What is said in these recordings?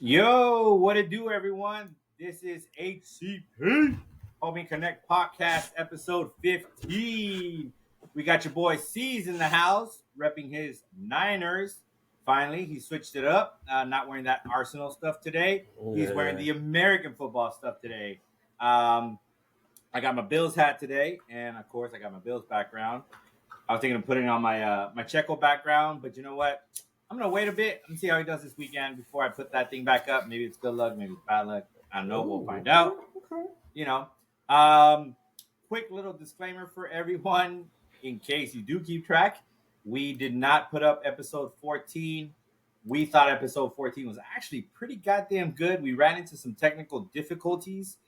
Yo, what it do, everyone? This is HCP, Homie Connect Podcast, episode 15. We got your boy Ceez in the house, repping his Niners. Finally, he switched it up. Not wearing that Arsenal stuff today. He's wearing the American football stuff today. I got my Bills hat today, and of course, I got my Bills background. I was thinking of putting on my Checo background, but you know what? I'm gonna wait a bit and see how he does this weekend before I put that thing back up. Maybe it's good luck, maybe it's bad luck. I don't know. We'll find out. Okay. You know. Quick little disclaimer for everyone, in case you do keep track. We did not put up episode 14. We thought episode 14 was actually pretty goddamn good. We ran into some technical difficulties.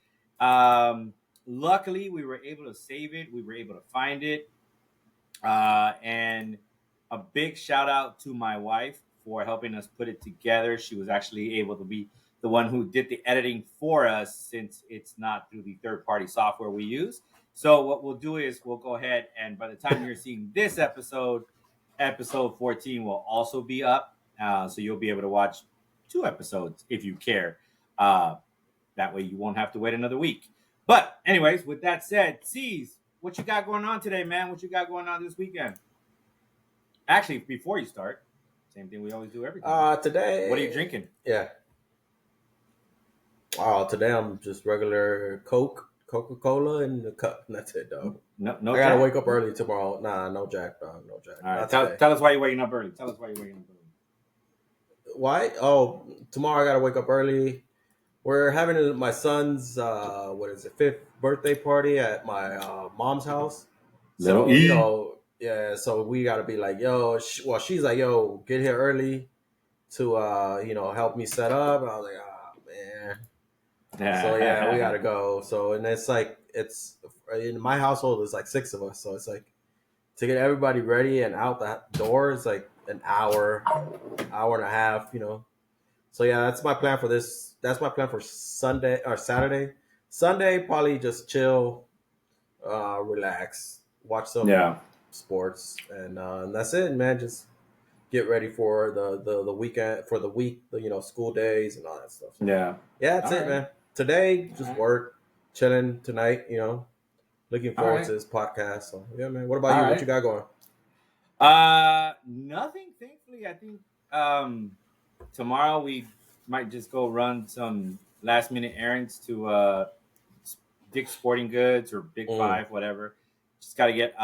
Luckily, we were able to save it. We were able to find it. And a big shout out to my wife for helping us put it together. She was actually able to be the one who did the editing for us since it's not through the third-party software we use. So what we'll do is we'll go ahead and by the time you're seeing this episode 14 will also be up. So you'll be able to watch 2 episodes if you care. That way you won't have to wait another week. But anyways, with that said, Ceez, what you got going on today, man? What you got going on this weekend? Actually, before you start, same thing we always do every time. Today. What are you drinking? Yeah. Today I'm just regular Coca-Cola in the cup. And that's it, dog. No, I gotta wake up early tomorrow. Nah, no Jack, dog. No Jack. All right, tell us why you're waking up early. Why? Oh, tomorrow I gotta wake up early. We're having my son's 5th birthday party at my mom's house. So yeah. So we gotta be like, yo. She's like, yo, get here early to help me set up. And I was like, oh man. So yeah, we gotta go. So and it's in my household it's like 6 of us. So it's like to get everybody ready and out the door is like an hour and a half. So yeah, that's my plan for this. That's my plan for Sunday or Saturday. Sunday, probably just chill, relax, watch some sports, and that's it, man. Just get ready for the weekend, for the week, school days and all that stuff. So, yeah, that's it, man. Today, just work, chilling tonight. Looking forward to this podcast. So yeah, man. What about you? What you got going? Nothing. Thankfully, I think tomorrow we might just go run some last minute errands to Dick's Sporting Goods or Big Five, whatever. Just got to get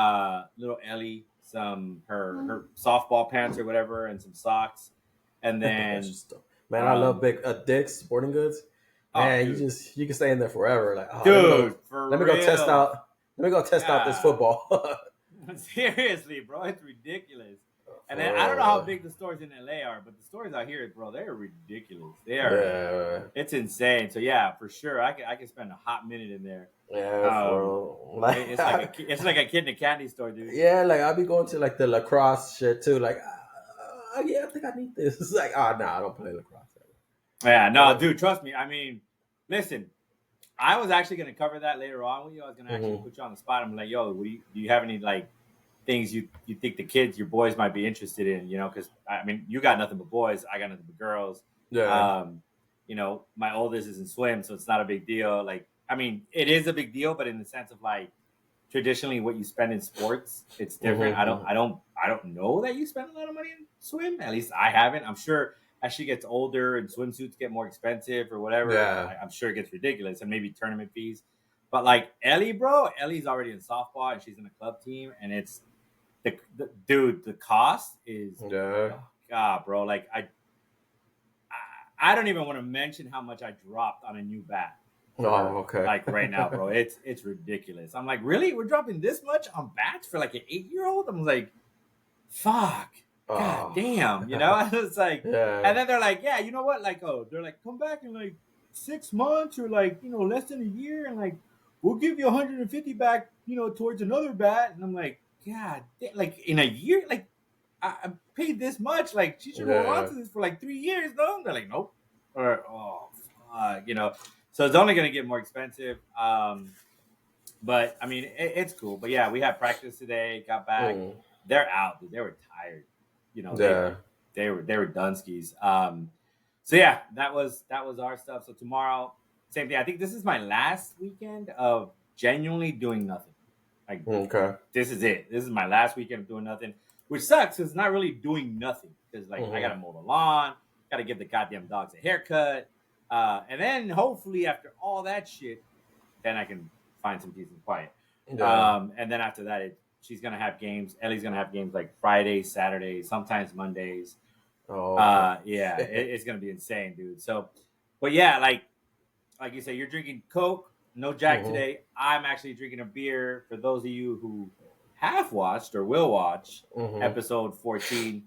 little Ellie some her softball pants or whatever and some socks, and then man, I love Dick's Sporting Goods. Man, you can stay in there forever. Like, dude, let me go test out. Let me go test out this football. Seriously, bro, it's ridiculous. And then I don't know how big the stores in LA are, but the stores out here, bro, they're ridiculous. They are. It's insane. So yeah, for sure, I can spend a hot minute in there. Yeah, bro. It's like a kid in a candy store, dude. Yeah, like I'll be going to like the lacrosse shit too. Like, yeah, I think I need this. It's like, I don't play lacrosse. Yeah, no, dude, trust me. I mean, listen, I was actually gonna cover that later on with you. I was gonna actually put you on the spot. I'm like, yo, do you have any like things you think your boys might be interested in, because I mean you got nothing but boys, I got nothing but girls. My oldest is in swim, so it's not a big deal. Like, I mean, it is a big deal, but in the sense of like traditionally what you spend in sports, it's different. I don't know that you spend a lot of money in swim, at least I haven't. I'm sure as she gets older and swimsuits get more expensive or whatever, I'm sure it gets ridiculous, and maybe tournament fees. But like Ellie's already in softball and she's in a club team, and it's the cost is God, bro. Like I don't even want to mention how much I dropped on a new bat. Oh, okay. Like right now, bro, it's ridiculous. I'm like, really? We're dropping this much on bats for like an 8-year-old? I'm like, fuck. God damn, It's like, and then they're like, yeah, you know what? Like, they're like, come back in like 6 months or like, less than a year, and like, we'll give you 150 back, towards another bat. And I'm like, God, like in a year, like I paid this much, like she should hold on to this for like 3 years, though. And they're like, nope. Or so it's only gonna get more expensive. But I mean, it's cool. But yeah, we had practice today. Got back. They're out, dude. They were tired. They were Dunskies. So yeah, that was our stuff. So tomorrow, same thing. I think this is my last weekend of genuinely doing nothing. Like, okay, this is it. This is my last weekend of doing nothing, which sucks. It's not really doing nothing because like I gotta mow the lawn, gotta give the goddamn dogs a haircut, and then hopefully after all that shit, then I can find some peace and quiet. yeah. And then after that, she's gonna have games. Ellie's gonna have games like Fridays, Saturdays, sometimes Mondays. Oh, okay. Yeah, it's gonna be insane, dude. So, but yeah, like you said, you're drinking Coke, no Jack today. I'm actually drinking a beer. For those of you who have watched or will watch episode 14,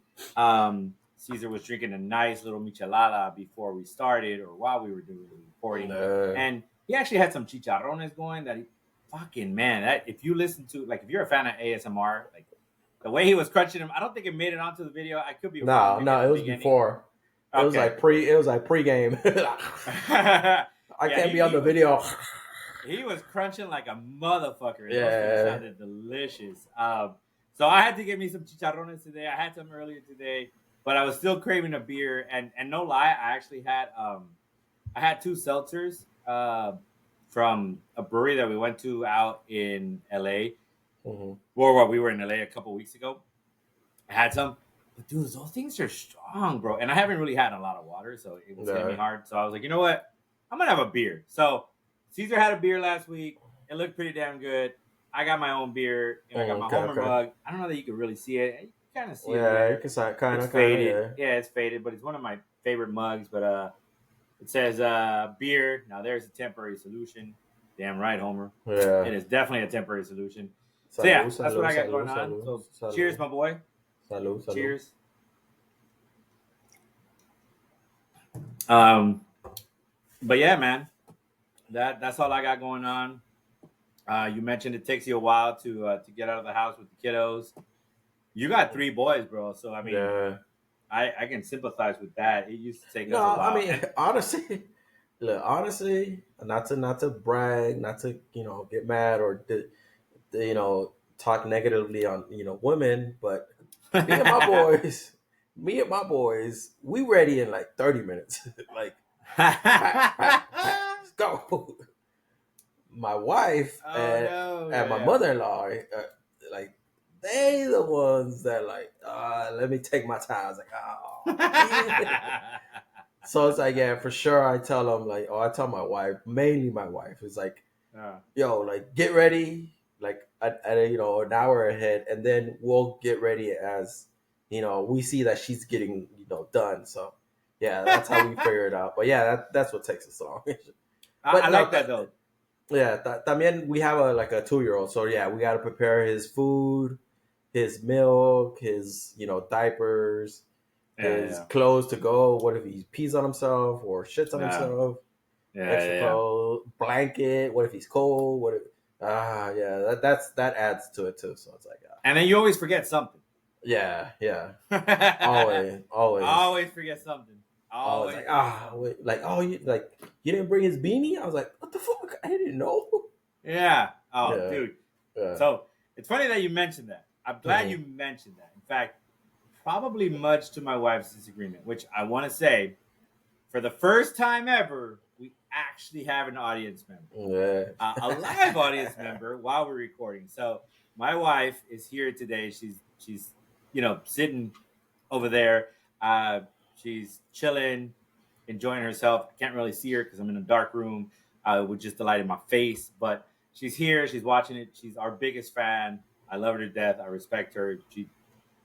Caesar was drinking a nice little michelada before we started or while we were doing the recording, and he actually had some chicharrones going. That he, fucking man, that if you listen to, like, if you're a fan of ASMR, like the way he was crunching them, I don't think it made it onto the video. I could be wrong. No, it was before. Okay. It was like pre-game. I can't be on the video. He was crunching like a motherfucker. It sounded delicious. So I had to get me some chicharrones today. I had some earlier today, but I was still craving a beer. And no lie, I actually had I had 2 seltzers from a brewery that we went to out in LA. Well, we were in LA a couple weeks ago. I had some. But dude, those things are strong, bro. And I haven't really had a lot of water, so it was hitting me hard. So I was like, you know what? I'm going to have a beer. So Caesar had a beer last week. It looked pretty damn good. I got my own beer. And I got my Homer mug. I don't know that you can really see it. You kind of see it. Yeah, you can kind of faded. Yeah, it's faded, but it's one of my favorite mugs. But it says beer. Now, there's a temporary solution. Damn right, Homer. Yeah. It is definitely a temporary solution. So yeah, that's what I got going on. So cheers, my boy. Salud. Cheers. But yeah, man, that's all I got going on. You mentioned it takes you a while to get out of the house with the kiddos. You got 3 boys, bro. So I mean, I can sympathize with that. It used to take us a while. I mean, honestly, not to brag, not to get mad or talk negatively on women, but me and my boys, we ready in like 30 minutes. Like, let's go. My wife and my mother-in-law, like, they the ones that like, let me take my time. I was like, oh. So it's like, yeah, for sure. I tell them like, I tell my wife, mainly my wife, is like, yo, like, get ready, like at an hour ahead, and then we'll get ready as we see that she's getting done. So yeah, that's how we figure it out. But yeah, that's what takes us so long. I like that though. Yeah, también we have a 2-year-old, so yeah, we got to prepare his food, his milk, his diapers, his clothes to go. What if he pees on himself or shits on himself? Extra clothes, blanket. What if he's cold? What if that adds to it too. So it's like, and then you always forget something. Yeah. always forget something. Always like, you didn't bring his beanie. I was like, what the fuck? I didn't know. Yeah. Oh, dude. Yeah. So it's funny that you mentioned that. I'm glad you mentioned that. In fact, probably much to my wife's disagreement, which I want to say, for the first time ever, we actually have an audience member, a live audience member while we're recording. So my wife is here today. She's sitting over there. She's chilling, enjoying herself. I can't really see her because I'm in a dark room with just the light in my face. But she's here. She's watching it. She's our biggest fan. I love her to death. I respect her.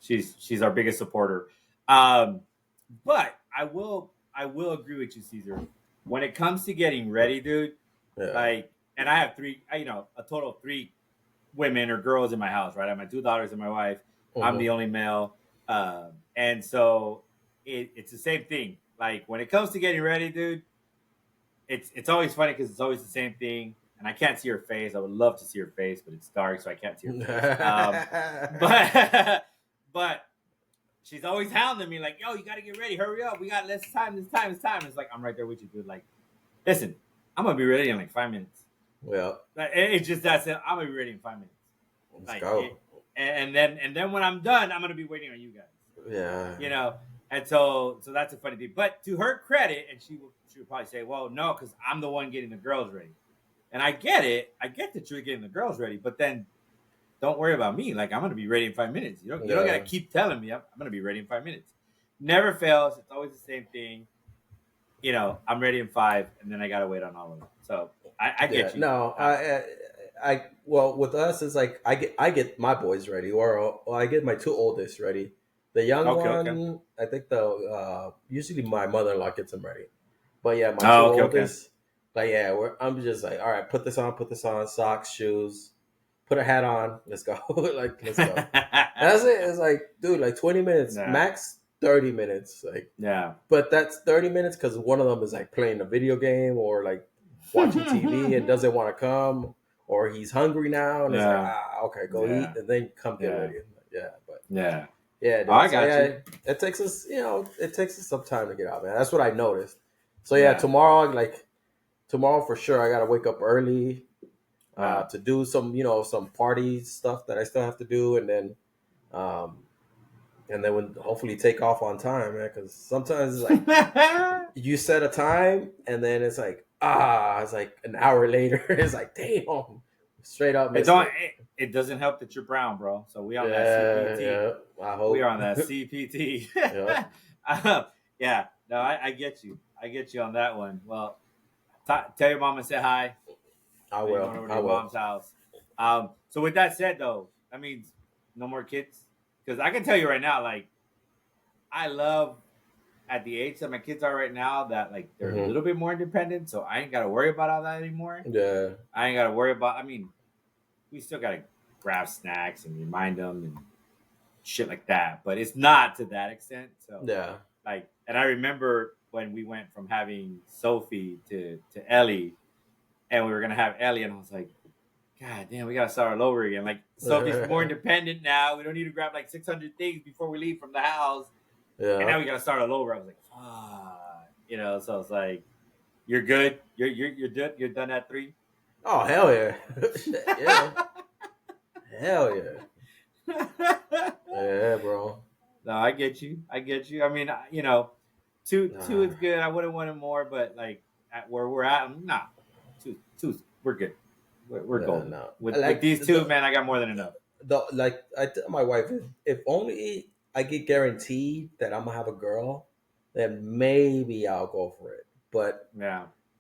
She's our biggest supporter. But I will agree with you, Caesar. When it comes to getting ready, dude, like, and I have 3, a total of 3 women or girls in my house, right? I have my 2 daughters and my wife. I'm the only male. And so it's the same thing. Like, when it comes to getting ready, dude, it's always funny because it's always the same thing. And I can't see her face. I would love to see her face, but it's dark, so I can't see her face. But she's always hounding me like, yo, you got to get ready. Hurry up. We got less time. It's time. It's like, I'm right there with you, dude. Like, listen, I'm going to be ready in like 5 minutes. Well, like, it's just that simple. I'm going to be ready in 5 minutes. Let's go. And then when I'm done, I'm going to be waiting on you guys. Yeah. And so that's a funny thing. But to her credit, and she would probably say, well, no, because I'm the one getting the girls ready. And I get it. I get that you're getting the girls ready, but then don't worry about me. Like, I'm going to be ready in 5 minutes. You don't got to keep telling me I'm going to be ready in 5 minutes. Never fails. It's always the same thing. You know, I'm ready in 5, and then I got to wait on all of them. So I get you. No, well, with us, it's like I get my boys ready, or I get my 2 oldest ready. The young one, I think usually my mother-in-law gets them ready. But yeah, my 2 oldest, like, I'm just like, all right, put this on, socks, shoes, put a hat on, let's go. Like, let's go. That's it. It's like, dude, like 20 minutes, max 30 minutes. Like, but that's 30 minutes because one of them is like playing a video game or like watching TV and doesn't want to come, or he's hungry now and it's like, okay, go eat and then come get ready. Dude, I got you. It takes us, it takes us some time to get out, man. That's what I noticed. So tomorrow for sure, I gotta wake up early to do some, some party stuff that I still have to do, and then when hopefully take off on time, man. Because sometimes it's like you set a time, and then it's like it's like an hour later. It's like, damn, straight up. It doesn't help that you're brown, bro. So we on that CPT. Yeah, I hope. We are on that CPT. No, I get you. I get you on that one. Well, tell your mom and say hi. I will. Over to your mom's house. So with that said, though, that means no more kids. Because I can tell you right now, like, I love at the age that my kids are right now that, like, they're a little bit more independent. So I ain't got to worry about all that anymore. Yeah. I ain't got to worry about, I mean, we still got to grab snacks and remind them and shit like that. But it's not to that extent. So, like, and I remember when we went from having Sophie to Ellie, and we were going to have Ellie, and I was like, God damn, we got to start all over again. Like, Sophie's more independent now. We don't need to grab like 600 things before we leave from the house. Yeah. And now we got to start all over. I was like, so it's like, you're good. You're good. You're done at 3. Oh, hell yeah. Yeah. Hell yeah. Yeah, bro. No, I get you. I mean, two is good. I wouldn't want it more, but like at where we're at, two, we're good. We're golden. No. With these 2, man, I got more than enough. I tell my wife, if only I get guaranteed that I'm gonna have a girl, then maybe I'll go for it. But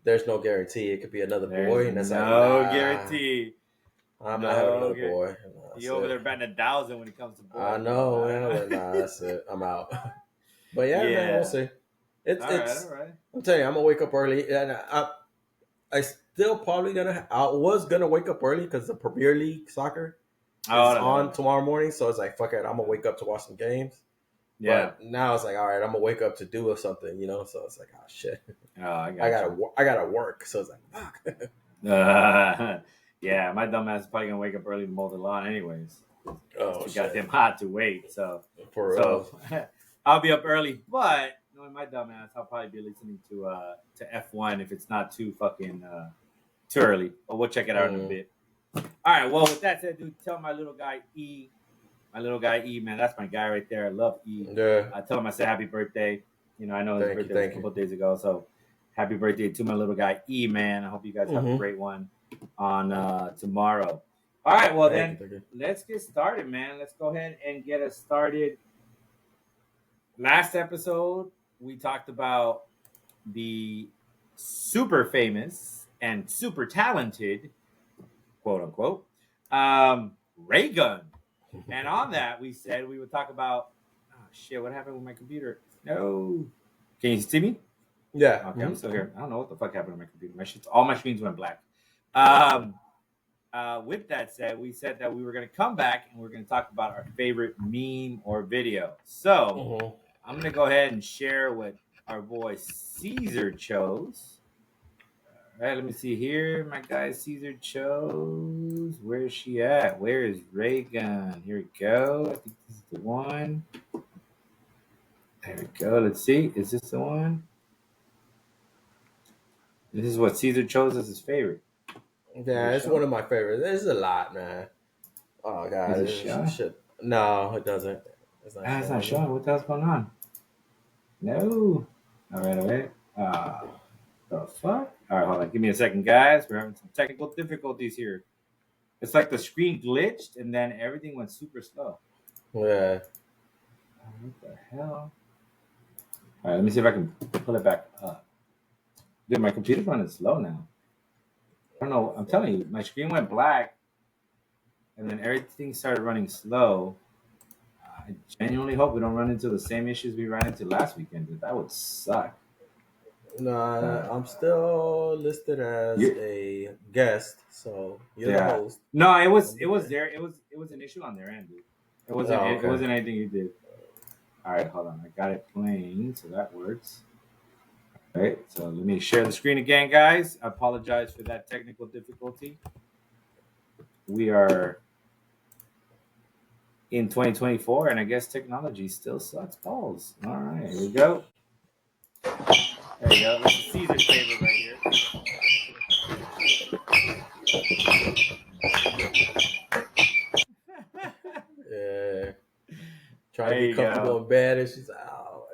there's no guarantee. It could be another boy, and that's no guarantee. I'm not having another boy. You over there betting 1,000 when it comes to boys. I know, man. That's it. I'm out. But man, we'll see. It's all right. I'm telling you, I'm gonna wake up early, and I still probably I was gonna wake up early because the Premier League soccer is on tomorrow morning. So it's like, fuck it, I'm gonna wake up to watch some games. Yeah. But now it's like, all right, I'm gonna wake up to do something, So it's like, shit. I gotta work. So it's like, fuck. Yeah, my dumb ass is probably gonna wake up early to mow the lawn anyways. It's too goddamn hot to wait. So I'll be up early, but knowing my dumb ass, I'll probably be listening to F1 if it's not too fucking too early. But we'll check it out in a bit. All right. Well, with that said, dude, tell my little guy E, man, that's my guy right there. I love E. Yeah. I tell him I said happy birthday. I know his birthday was a couple of days ago, so happy birthday to my little guy E, man. I hope you guys have a great one on tomorrow. All right. Well, let's get started, man. Let's go ahead and get us started. Last episode, we talked about the super famous and super talented, quote unquote, Rayguyn. And on that, we said we would talk about, what happened with my computer? No. Can you see me? Yeah. Okay, I'm still here. I don't know what the fuck happened to my computer. All my screens went black. With that said, we said that we were going to come back and we're going to talk about our favorite meme or video. So I'm going to go ahead and share what our boy Caesar chose. All right, let me see here. My guy Caesar chose. Where is she at? Where is Rayguyn? Here we go. I think this is the one. There we go. Let's see. Is this the one? This is what Caesar chose as his favorite. Yeah, it's one of my favorites. There's a lot, man. Oh, God. Is it showing? No, it doesn't. It's not showing. What the hell's going on? No. All right. The fuck? All right, hold on. Give me a second, guys. We're having some technical difficulties here. It's like the screen glitched and then everything went super slow. Yeah. What the hell? All right, let me see if I can pull it back up. Dude, my computer's running slow now. I don't know. I'm telling you, my screen went black and then everything started running slow. I genuinely hope we don't run into the same issues we ran into last weekend. Dude. That would suck. No, I'm still listed as a guest, so you're the host. No, it was there. It was an issue on their end, dude. It wasn't it wasn't anything you did. All right, hold on. I got it playing, so that works. All right, so let me share the screen again, guys. I apologize for that technical difficulty. We are in 2024, and I guess technology still sucks balls. All right, here we go. There you go. This is Caesar's favorite right here. Yeah. Trying to get comfortable in bed, and she's like, "Oh,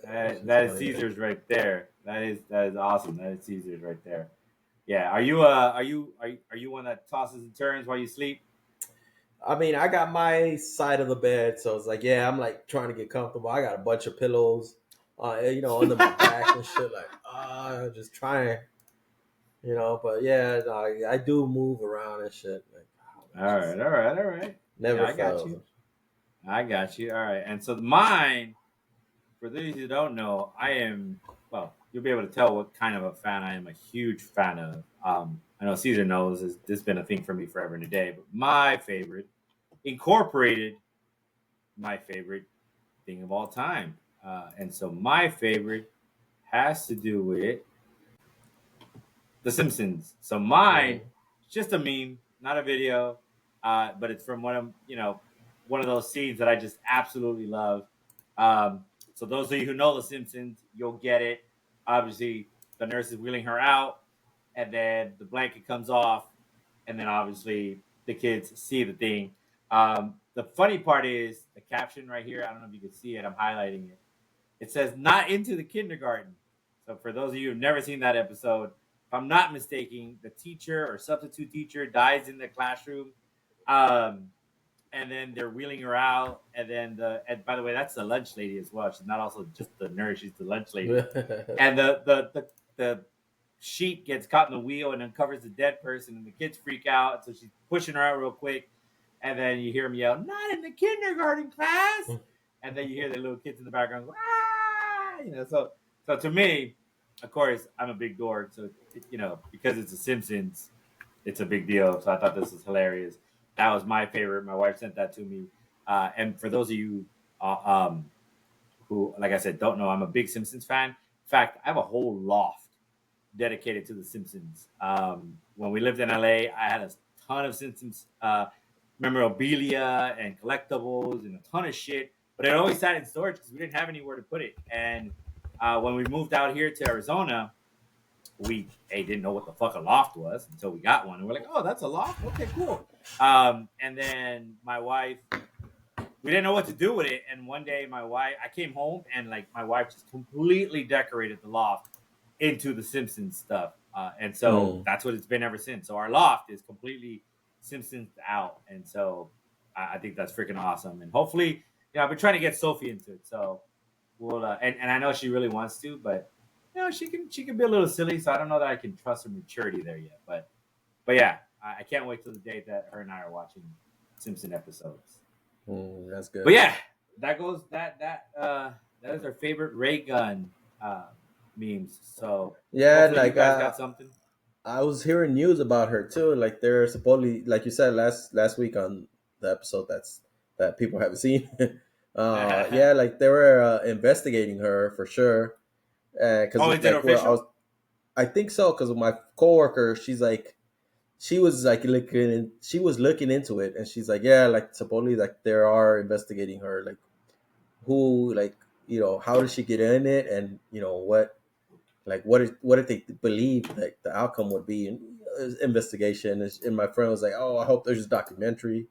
that is Caesar's right there. That is awesome. That is Caesar's right there. Yeah. Are you one that tosses and turns while you sleep? I mean, I got my side of the bed, so it's like, yeah, I'm like trying to get comfortable. I got a bunch of pillows, under my back and shit. Like, just trying, But yeah, no, I do move around and shit. Like, all right. Never. Yeah, I got you. All right. And so mine, for those who don't know, you'll be able to tell what kind of a fan I am. A huge fan of. I know Caesar knows this has been a thing for me forever and a day. But my favorite, incorporated, my favorite thing of all time. And so my favorite has to do with The Simpsons. So mine, just a meme, not a video, but it's from one of those scenes that I just absolutely love. So those of you who know The Simpsons, you'll get it. Obviously, the nurse is wheeling her out, and then the blanket comes off, and then obviously the kids see the thing. The funny part is the caption right here. I don't know if you can see it. I'm highlighting it. It says "Not into the kindergarten." So for those of you who've never seen that episode, if I'm not mistaken, the teacher or substitute teacher dies in the classroom. And then they're wheeling her out, and by the way, that's the lunch lady as well. She's not also just the nurse; she's the lunch lady. And the sheet gets caught in the wheel and uncovers the dead person, and the kids freak out. So she's pushing her out real quick, and then you hear them yell, "Not in the kindergarten class!" And then you hear the little kids in the background, "Ah!" So to me, of course, I'm a big dork. So because it's The Simpsons, it's a big deal. So I thought this was hilarious. That was my favorite. My wife sent that to me. And for those of you who, like I said, don't know, I'm a big Simpsons fan. In fact, I have a whole loft dedicated to The Simpsons. When we lived in LA, I had a ton of Simpsons memorabilia and collectibles and a ton of shit. But it always sat in storage because we didn't have anywhere to put it. And when we moved out here to Arizona, we didn't know what the fuck a loft was until we got one, and we're like, "Oh, that's a loft? Okay, cool." And then my wife, we didn't know what to do with it. And one day, I came home and like my wife just completely decorated the loft into the Simpsons stuff, and so that's what it's been ever since. So our loft is completely Simpsons out, and so I think that's freaking awesome. And hopefully, I've been trying to get Sophie into it, so we'll and I know she really wants to, but she can be a little silly, so I don't know that I can trust her maturity there yet. But yeah, I can't wait till the day that her and I are watching Simpson episodes. That's good. But yeah, that is our favorite Rayguyn memes. So yeah, like you guys got something. I was hearing news about her too. Like they're supposedly, like you said last week on the episode that people haven't seen. Yeah, like they were investigating her for sure. Because is it official? I think so. Because my coworker, she was looking into it, and she's like, yeah, like supposedly like they are investigating her, like who, like how did she get in it, and what did they believe like the outcome would be in investigation. And my friend was like, oh, I hope there's a documentary,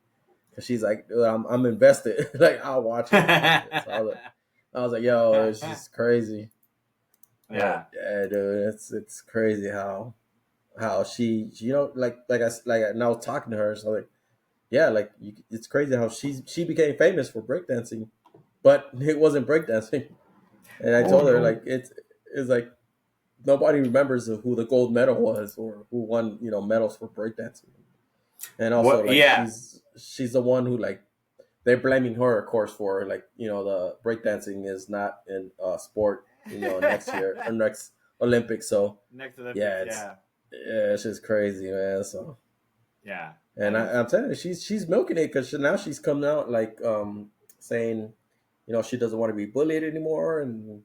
because she's like, I'm invested. Like I'll watch it. I was like, yo, it's just crazy. Yeah, yeah, dude, it's crazy how she like I now talking to her, so like yeah, like it's crazy how she became famous for breakdancing, but it wasn't breakdancing. And I told her like it's like nobody remembers who the gold medal was or who won medals for breakdancing. And also like she's the one who like they're blaming her, of course, for like the breakdancing is not in sport next year or next Olympics. So next Olympics, it's just crazy, man. So yeah, and I'm telling you, she's milking it because now she's coming out like saying she doesn't want to be bullied anymore and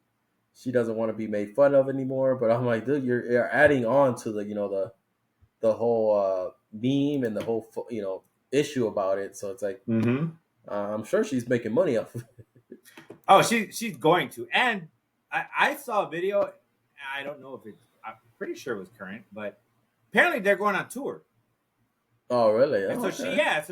she doesn't want to be made fun of anymore. But I'm like, dude, you're adding on to the whole meme and the whole issue about it. So it's like I'm sure she's making money off of it. Oh, she's going to. And I saw a video. I don't know if it's. I'm pretty sure it was current, but apparently they're going on tour. Oh, really? And so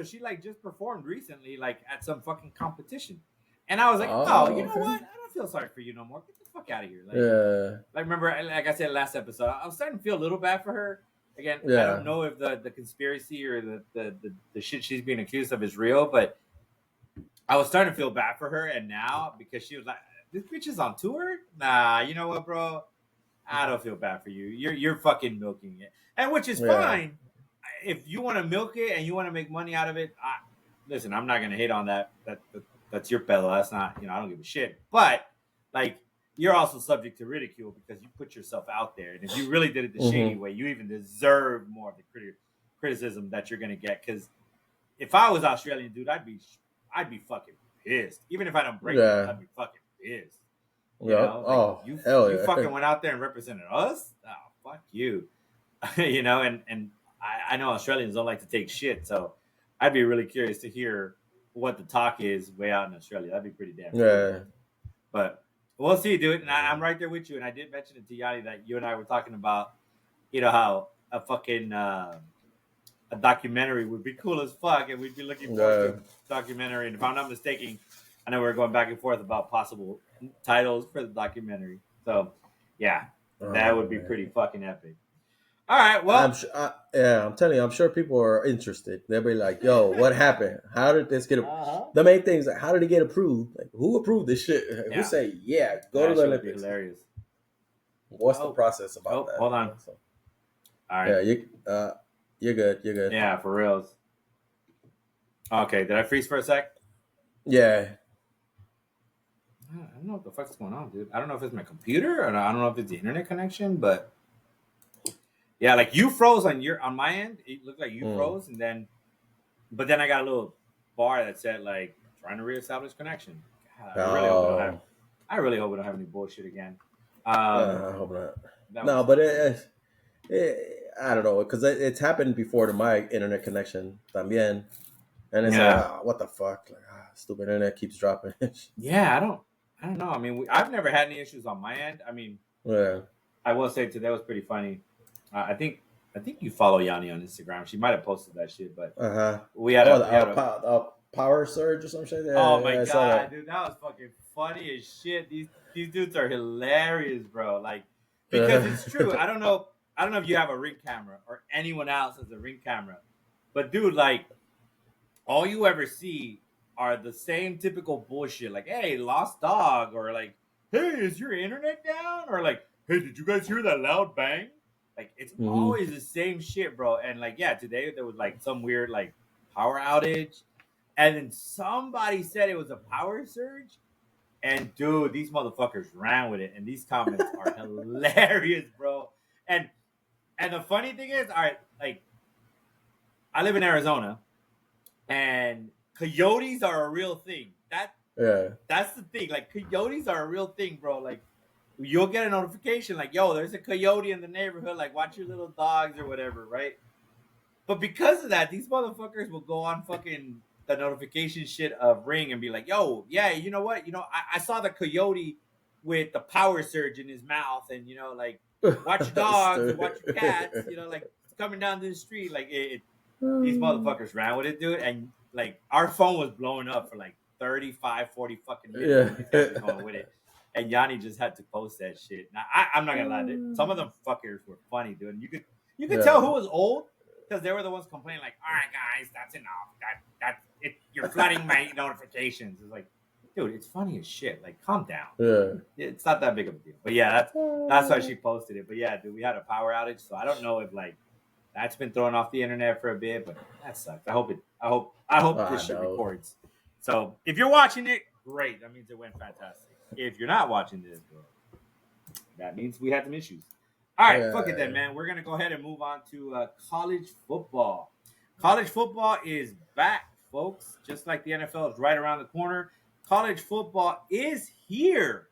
she like just performed recently, like at some fucking competition. And I was like, you know what? I don't feel sorry for you no more. Get the fuck out of here. Like remember, like I said last episode, I was starting to feel a little bad for her. Again, I don't know if the conspiracy or the shit she's being accused of is real, but I was starting to feel bad for her. And now, because she was like, this bitch is on tour? Nah, you know what, bro? I don't feel bad for you. You're fucking milking it. And which is fine. If you want to milk it and you want to make money out of it, listen, I'm not going to hate on that. That's your pedo. That's not, I don't give a shit. But, like, you're also subject to ridicule because you put yourself out there. And if you really did it the shady way, you even deserve more of the criticism that you're going to get. Because if I was Australian, dude, I'd be fucking pissed. Even if I don't break it, I'd be fucking pissed. You fucking went out there and represented us? Oh, fuck you. And I know Australians don't like to take shit, so I'd be really curious to hear what the talk is way out in Australia. That'd be pretty damn cool. But we'll see, dude. And I'm right there with you. And I did mention it to Yanni that you and I were talking about, how a fucking a documentary would be cool as fuck, and we'd be looking forward to a documentary. And if I'm not mistaken, I know we're going back and forth about possible titles for the documentary. So, yeah, that would be pretty fucking epic. All right, well, I'm telling you, I'm sure people are interested. They'll be like, "Yo, what happened? How did this get?" The main thing is, like, how did it get approved? Like, who approved this shit? Who say, go to the Olympics? Hilarious. What's the process about that? Hold on. So, all right. Yeah, you're good. You're good. Yeah, for reals. Okay, did I freeze for a sec? Yeah. I don't know what the fuck's going on, dude. I don't know if it's my computer or I don't know if it's the internet connection, but. Yeah, like you froze on my end. It looked like you froze, but then I got a little bar that said like trying to reestablish connection. God, I really hope we don't have any bullshit again. I hope not. No, but I don't know because it's happened before to my internet connection también, and it's like what the fuck, like stupid internet keeps dropping. Yeah, I don't know. I mean, I've never had any issues on my end. I mean, I will say today was pretty funny. I think you follow Yanni on Instagram. She might have posted that shit, but we had a power surge or some shit. Oh my god, dude, that was fucking funny as shit. These dudes are hilarious, bro. Like because it's true. I don't know if you have a Ring camera or anyone else has a Ring camera, but dude, like all you ever see are the same typical bullshit. Like, hey, lost dog, or like, hey, is your internet down, or like, hey, did you guys hear that loud bang? Like, it's always the same shit, bro. And, like, yeah, today there was, like, some weird, like, power outage. And then somebody said it was a power surge. And, dude, these motherfuckers ran with it. And these comments are hilarious, bro. And the funny thing is, all right, like, I live in Arizona. And coyotes are a real thing. That's the thing. Like, coyotes are a real thing, bro. Like, you'll get a notification like, yo, there's a coyote in the neighborhood. Like, watch your little dogs or whatever, right? But because of that, these motherfuckers will go on fucking the notification shit of Ring and be like, yo, yeah, you know what? I saw the coyote with the power surge in his mouth and, like, watch your dogs, watch your cats, like, coming down to the street. Like, these motherfuckers ran with it, dude. And, like, our phone was blowing up for, like, 35, 40 fucking minutes. These guys were going with it. And Yanni just had to post that shit. Now, I'm not gonna lie, dude. Some of them fuckers were funny, dude. And you could tell who was old because they were the ones complaining, like, "All right, guys, that's enough. You're flooding my notifications." It's like, dude, it's funny as shit. Like, calm down. Yeah, it's not that big of a deal. But yeah, that's why she posted it. But yeah, dude, we had a power outage, so I don't know if like that's been thrown off the internet for a bit, but that sucks. I hope this shit records. So if you're watching it, great. That means it went fantastic. If you're not watching this, bro, that means we had some issues. All right, fuck it then, man. We're going to go ahead and move on to college football. College football is back, folks. Just like the NFL is right around the corner, college football is here.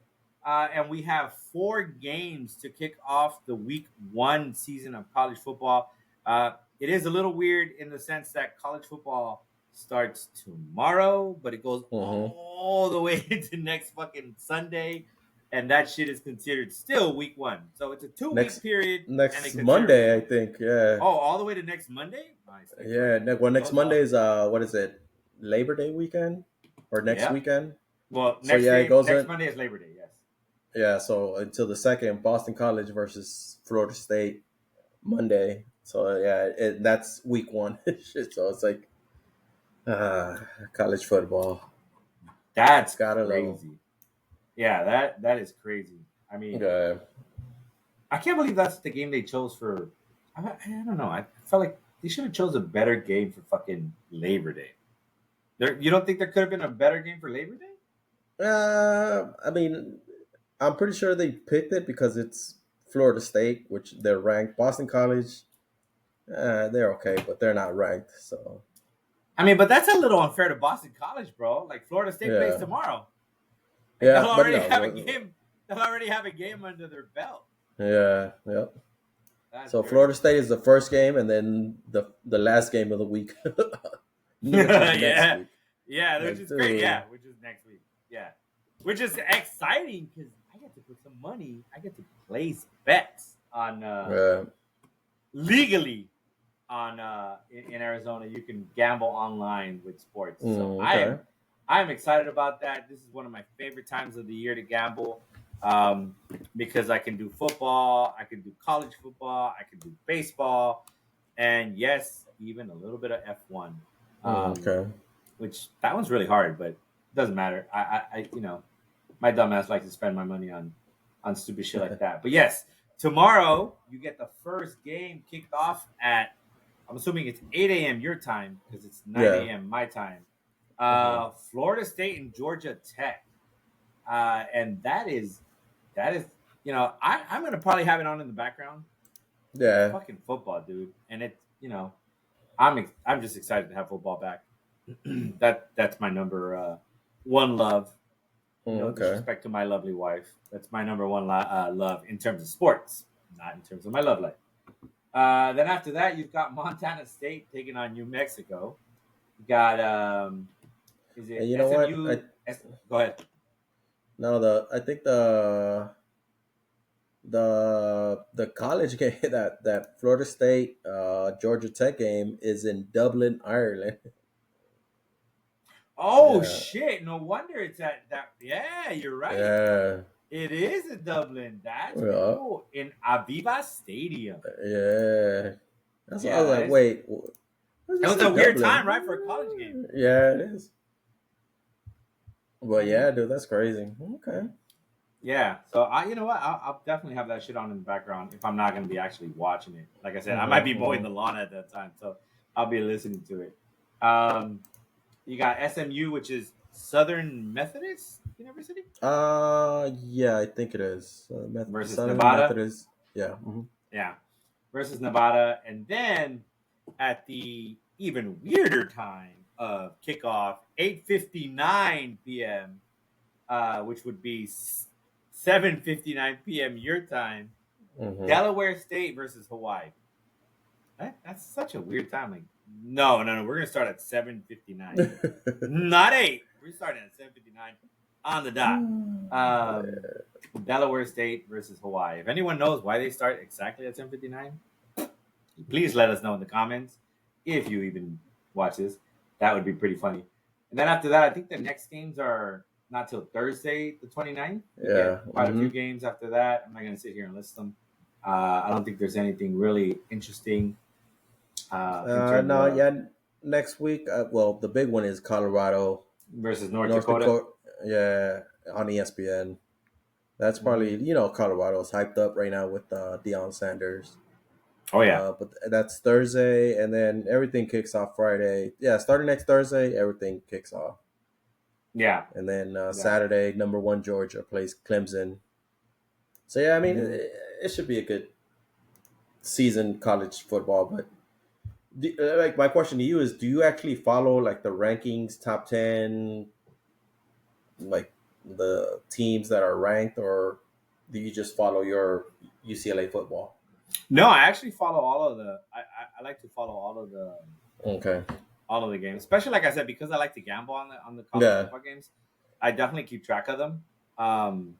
And we have 4 games to kick off the week 1 season of college football. It is a little weird in the sense that college football starts tomorrow, but it goes all the way into next fucking Sunday, and that shit is considered still week 1. So it's a 2-week period. Next Monday, I think. Yeah. Oh, all the way to next Monday? Nice. Yeah. Next Monday is what is it? Labor Day weekend or next weekend? Well, next Monday is Labor Day. Yes. Yeah. So until the 2nd, Boston College versus Florida State Monday. So yeah, that's week 1. Shit. So it's like. College football. That's crazy. Yeah, that is crazy. I mean, I can't believe that's the game they chose for. I don't know. I felt like they should have chose a better game for fucking Labor Day. You don't think there could have been a better game for Labor Day? I mean, I'm pretty sure they picked it because it's Florida State, which they're ranked. Boston College, they're okay, but they're not ranked, so. I mean, but that's a little unfair to Boston College, bro. Like Florida State plays tomorrow. Yeah, they'll already have a game. They'll already have a game under their belt. Yeah, yep. That's so crazy. Florida State is the first game, and then the last game of the week. Yeah, which is great. Yeah, which is next week. Yeah, which is exciting because I get to put some money. I get to place bets on legally. In Arizona, you can gamble online with sports. So I'm excited about that. This is one of my favorite times of the year to gamble because I can do football, I can do college football, I can do baseball, and yes, even a little bit of F1. Which that one's really hard, but it doesn't matter. I my dumbass likes to spend my money on stupid shit like that. But yes, tomorrow you get the first game kicked off at. I'm assuming it's 8 a.m. your time because it's 9 a.m. my time. Florida State and Georgia Tech. And that is, I'm going to probably have it on in the background. Yeah. Fucking football, dude. And it's, I'm just excited to have football back. That's my number 1 love. No disrespect to my lovely wife. That's my number 1 love in terms of sports, not in terms of my love life. Then after that, you've got Montana State taking on New Mexico. You got is it you know SMU? What? Go ahead. No, I think the college game that Florida State Georgia Tech game is in Dublin, Ireland. Oh shit! No wonder it's at that. Yeah, you're right. Yeah. It is in Dublin. That's cool. In Aviva Stadium. Yeah. That's why I was like, wait. That was a weird time, right, for a college game. Yeah, it is. Well, yeah, dude, that's crazy. Okay. Yeah. So, you know what? I'll definitely have that shit on in the background if I'm not going to be actually watching it. Like I said, I might be mowing the lawn at that time, so I'll be listening to it. You got SMU, which is Southern Methodist University? Yeah, I think it is. Versus Southern Nevada? Methodist. Yeah. Mm-hmm. Yeah. Versus Nevada. And then at the even weirder time of kickoff, 8:59 p.m., which would be 7:59 p.m. your time, Delaware State versus Hawaii. That's such a weird time. Like, no, we're gonna start at 7:59, not 8. We're starting at 7:59 on the dot. Delaware State versus Hawaii. If anyone knows why they start exactly at 7:59, please let us know in the comments. If you even watch this, that would be pretty funny. And then after that, I think the next games are not till Thursday, the 29th. Yeah. Quite a few games after that. I'm not going to sit here and list them. I don't think there's anything really interesting. Next week, the big one is Colorado versus North Dakota. Yeah, on ESPN. That's probably, Colorado's hyped up right now with Deion Sanders. Oh, yeah. But that's Thursday, and then everything kicks off Friday. Yeah, starting next Thursday, everything kicks off. Yeah. And then Saturday, number 1 Georgia plays Clemson. So, yeah, I mean, it should be a good season college football. But, my question to you is, do you actually follow, like, the rankings, top 10, like, the teams that are ranked, or do you just follow your UCLA football? No, I actually follow all of the. I like to follow all of the. All of the games, especially like I said, because I like to gamble on the college football games. I definitely keep track of them, and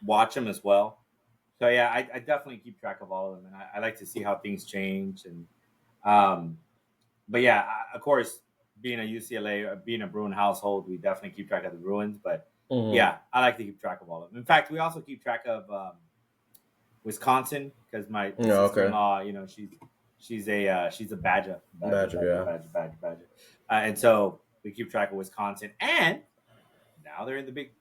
watch them as well. So yeah, I definitely keep track of all of them, and I like to see how things change. And but yeah, of course, being a UCLA, being a Bruin household, we definitely keep track of the Bruins. But yeah, I like to keep track of all of them. In fact, we also keep track of Wisconsin, because my sister-in-law, she's a Badger. And so we keep track of Wisconsin, and now they're in the Big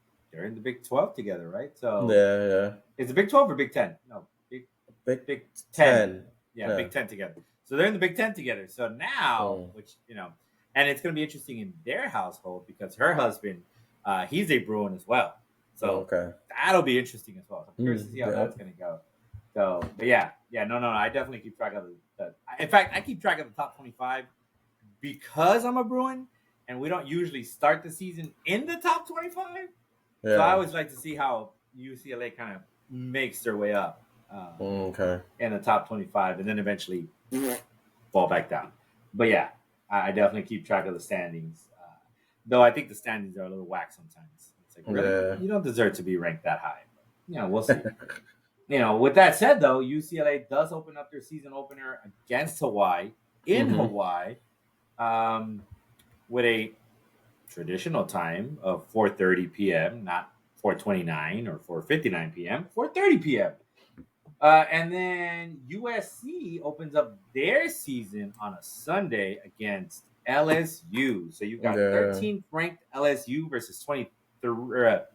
12 together, right? So yeah. It's the Big 12 or Big 10? No, Big 10. Yeah, Big 10 together. So they're in the Big 10 together. So now, which and it's going to be interesting in their household because her husband, he's a Bruin as well. So that'll be interesting as well. I'm curious to see how that's going to go. So, but no, I definitely keep track of the. In fact, I keep track of the top 25 because I'm a Bruin, and we don't usually start the season in the top 25. Yeah. So I always like to see how UCLA kind of makes their way up in the top 25, and then eventually fall back down. But yeah, I definitely keep track of the standings. Though I think the standings are a little whack sometimes. It's like, really? You don't deserve to be ranked that high. But, we'll see. With that said, though, UCLA does open up their season opener against Hawaii in Hawaii with a traditional time of 4:30 p.m., not 4:29 or 4:59 p.m., 4:30 p.m. And then USC opens up their season on a Sunday against LSU. So you've got 13th ranked LSU versus 23rd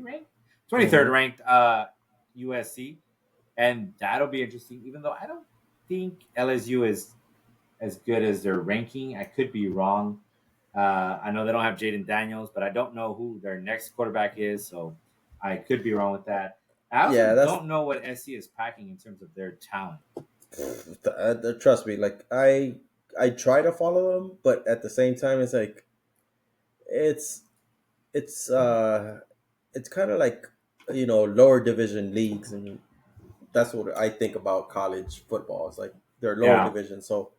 ranked? 23rd ranked USC. And that'll be interesting, even though I don't think LSU is as good as their ranking. I could be wrong. I know they don't have Jaden Daniels, but I don't know who their next quarterback is, so I could be wrong with that. I also don't know what SC is packing in terms of their talent. Trust me, like I try to follow them, but at the same time, it's like it's kind of like lower division leagues, and that's what I think about college football. It's like they're lower division, so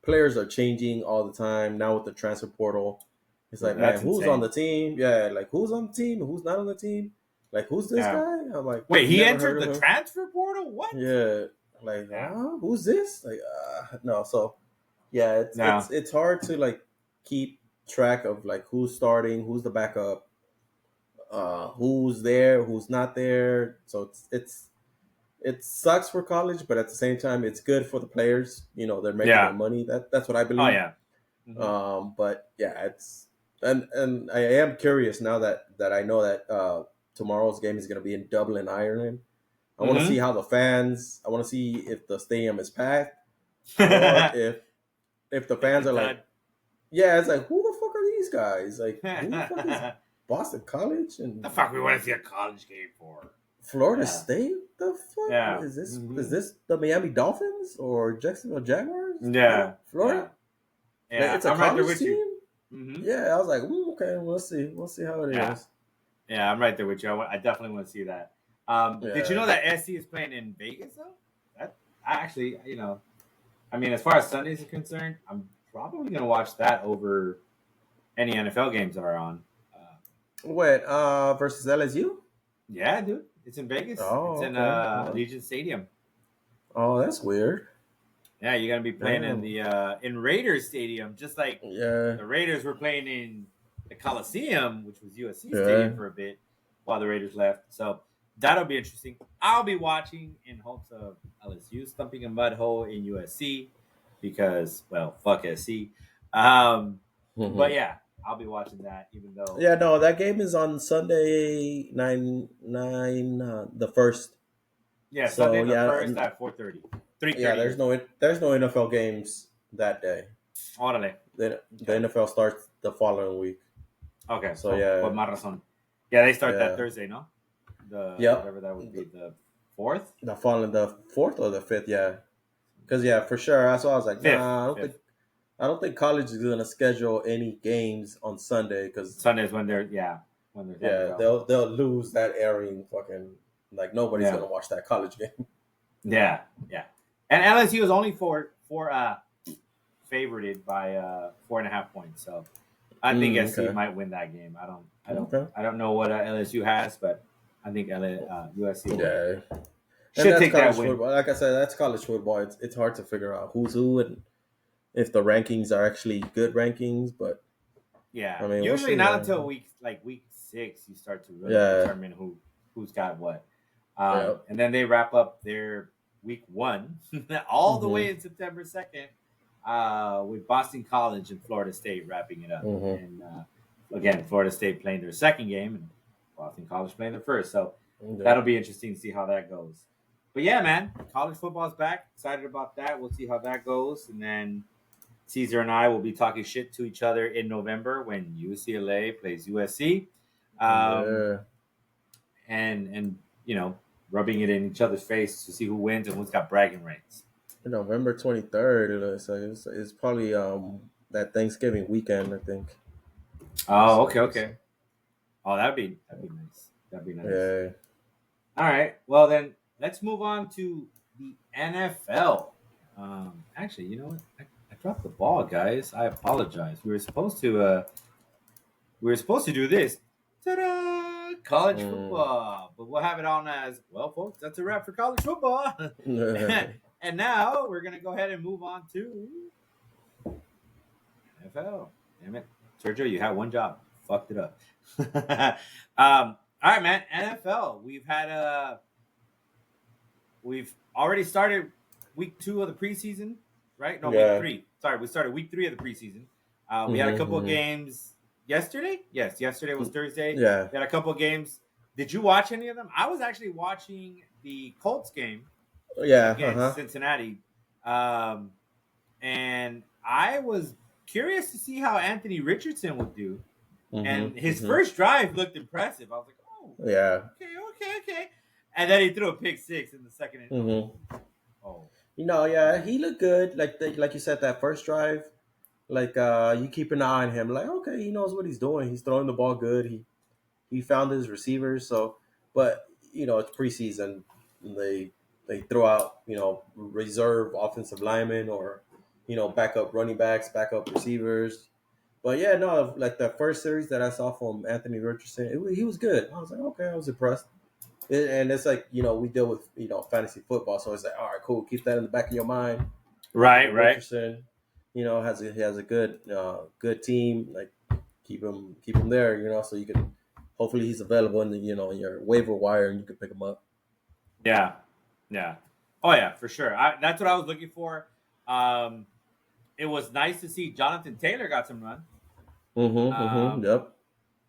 players are changing all the time now with the transfer portal. It's like, man, who's on the team? Yeah, like who's on the team and who's not on the team? Like, who's this guy? I'm like, wait, he entered the transfer portal? What? Yeah, like, who's this? Like, no. So, yeah, it's hard to like keep track of like who's starting, who's the backup, who's there, who's not there. So it sucks for college, but at the same time, it's good for the players. They're making their money. That's what I believe. Oh yeah. But yeah, it's and I am curious now that I know that tomorrow's game is going to be in Dublin, Ireland. I want to see how the fans. I want to see if the stadium is packed, or if the fans are like, yeah, it's like, who the fuck are these guys? Like, who the fuck is Boston College? And the fuck we want to see a college game for? Florida State? The fuck? Yeah. Is this is this the Miami Dolphins or Jacksonville Jaguars? Yeah. Florida? Yeah. Like, it's a college team? Yeah, I was like, okay, we'll see. We'll see how it is. Yeah, I'm right there with you. I definitely want to see that. Did you know that SC is playing in Vegas, though? I actually, I mean, as far as Sundays are concerned, I'm probably going to watch that over any NFL games that are on. Versus LSU? Yeah, dude. It's in Vegas. It's in Allegiant Stadium. Oh, that's weird. Yeah, you're gonna be playing in the in Raiders Stadium, just like Yeah. the Raiders were playing in the Coliseum, which was USC Stadium for a bit while the Raiders left. So that'll be interesting. I'll be watching in hopes of LSU stumping a mud hole in USC because, well, fuck SC. But yeah, I'll be watching that, even though. Yeah, no, that game is on Sunday, 9, the first. Yeah, So Sunday the yeah, first at 4:30, 3:30. yeah. There's no NFL games that day. Órale. The NFL starts the following week. Okay, so yeah, por más razón. Yeah, they start that Thursday, no? Whatever that would be, the 4th. The 4th or the 5th, yeah. Because for sure. That's why I was like, nah, I don't think college is gonna schedule any games on Sunday because Sunday's when they're they'll lose that airing. Fucking like nobody's gonna watch that college game. Yeah, and LSU is only favorited by 4.5 points, so I think SC might win that game. I don't know what LSU has, but I think USC should take that win. Football. Like I said, that's college football. It's hard to figure out who's who and if the rankings are actually good rankings, but I mean, usually not until week 6 you start to really determine who's got what. And then they wrap up their week 1 all the way in September 2nd with Boston College and Florida State wrapping it up. And again, Florida State playing their second game and Boston College playing their first. So that'll be interesting to see how that goes. But yeah, man, college football's back. Excited about that. We'll see how that goes. And then Caesar and I will be talking shit to each other in November when UCLA plays USC. And rubbing it in each other's face to see who wins and who's got bragging rights. November 23rd. It's probably that Thanksgiving weekend, I think. Oh, okay. Oh, that'd be nice. That'd be nice. Yeah. All right. Well, then let's move on to the NFL. Actually, you know what? I dropped the ball, guys. I apologize. We were supposed to do this. Ta-da! College football. But we'll have it on as, well, folks, that's a wrap for college football. And now we're going to go ahead and move on to NFL. Damn it. Sergio, you had one job. Fucked it up. All right, man. NFL. We've already started week 2 of the preseason, right? No, week 3. Sorry, we started week 3 of the preseason. We had a couple of games yesterday. Yes, yesterday was Thursday. Yeah. We had a couple of games. Did you watch any of them? I was actually watching the Colts game. Against Cincinnati. And I was curious to see how Anthony Richardson would do. And his first drive looked impressive. I was like, oh, okay. And then he threw a pick 6 in the second. Oh, he looked good. Like you said, that first drive, you keep an eye on him. Like, okay, he knows what he's doing. He's throwing the ball good. He found his receivers. So, but it's preseason. They throw out reserve offensive linemen or backup running backs, backup receivers. But like the first series that I saw from Anthony Richardson, he was good. I was like, okay, I was impressed. And it's like we deal with fantasy football, so it's like, all right, cool, keep that in the back of your mind. Right. Richardson, has a good team. Like keep him there, so you can hopefully he's available in your waiver wire and you can pick him up. Yeah. Oh yeah, for sure. That's what I was looking for. It was nice to see Jonathan Taylor got some run. Yep.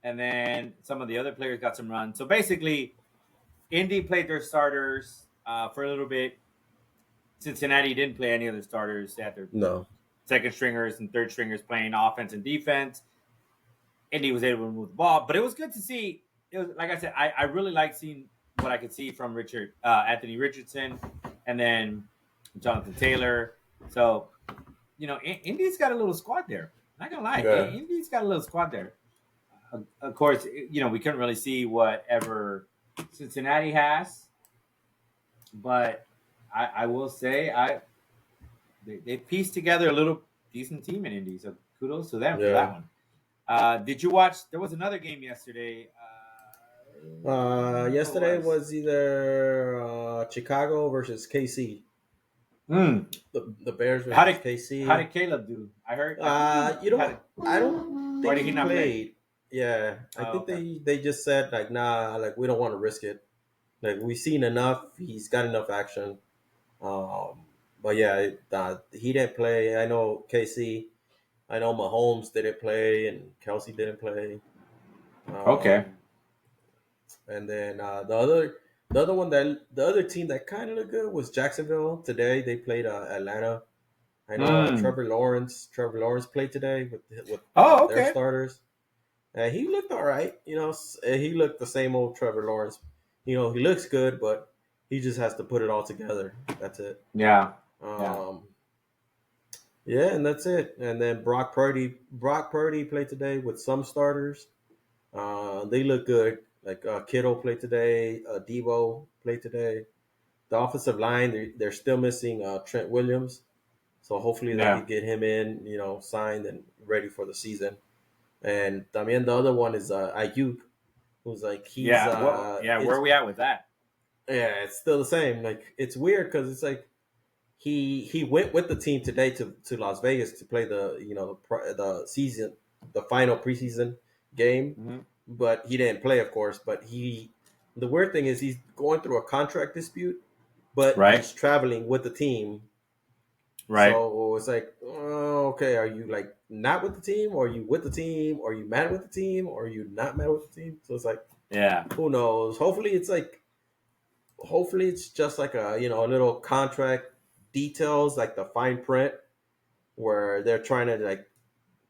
And then some of the other players got some run. So basically, Indy played their starters for a little bit. Cincinnati didn't play any of their starters. They had their second stringers and third stringers playing offense and defense. Indy was able to move the ball, but it was good to see. It was, like I said, I really like seeing what I could see from Anthony Richardson, and then Jonathan Taylor. So, Indy's got a little squad there. Not gonna lie, Indy's got a little squad there. Of course, we couldn't really see whatever Cincinnati has, but I will say they pieced together a little decent team in Indy. So kudos to them for that one. Did you watch? There was another game yesterday. Yesterday was either Chicago versus KC. The Bears How versus did KC. Caleb do? I heard. You know what? I don't Or think did he he not play? played. Yeah, I think Okay. they just said like, nah, like we don't want to risk it. Like we've seen enough. He's got enough action. But yeah, he didn't play. I know KC. I know Mahomes didn't play and Kelsey didn't play. Okay. And then the other one that the other team that kind of looked good was Jacksonville. Today they played Atlanta. I know Trevor Lawrence played today with Oh, their okay. starters. He looked all right. You know, he looked the same old Trevor Lawrence. You know, he looks good, but he just has to put it all together. That's it. Yeah. Yeah. Um, yeah, and that's it. And then Brock Purdy played today with some starters. They look good. Like Kittle played today. Debo played today. The offensive line, they're still missing Trent Williams. So hopefully they Yeah. could get him in, signed and ready for the season. And I mean, the other one is Ayuk, who's like Yeah. Well, yeah. Where it's are we at with that? yeah, it's still the same. Like it's weird because it's like he went with the team today to Las Vegas to play the season, the final preseason game, Mm-hmm. but he didn't play, of course. But the weird thing is he's going through a contract dispute, but Right. he's traveling with the team. Right. So it's like, oh, okay, are you like not with the team, or are you with the team, or are you mad with the team, or are you not mad with the team? So it's like, Yeah. who knows? Hopefully it's just like a little contract details, like the fine print, where they're trying to like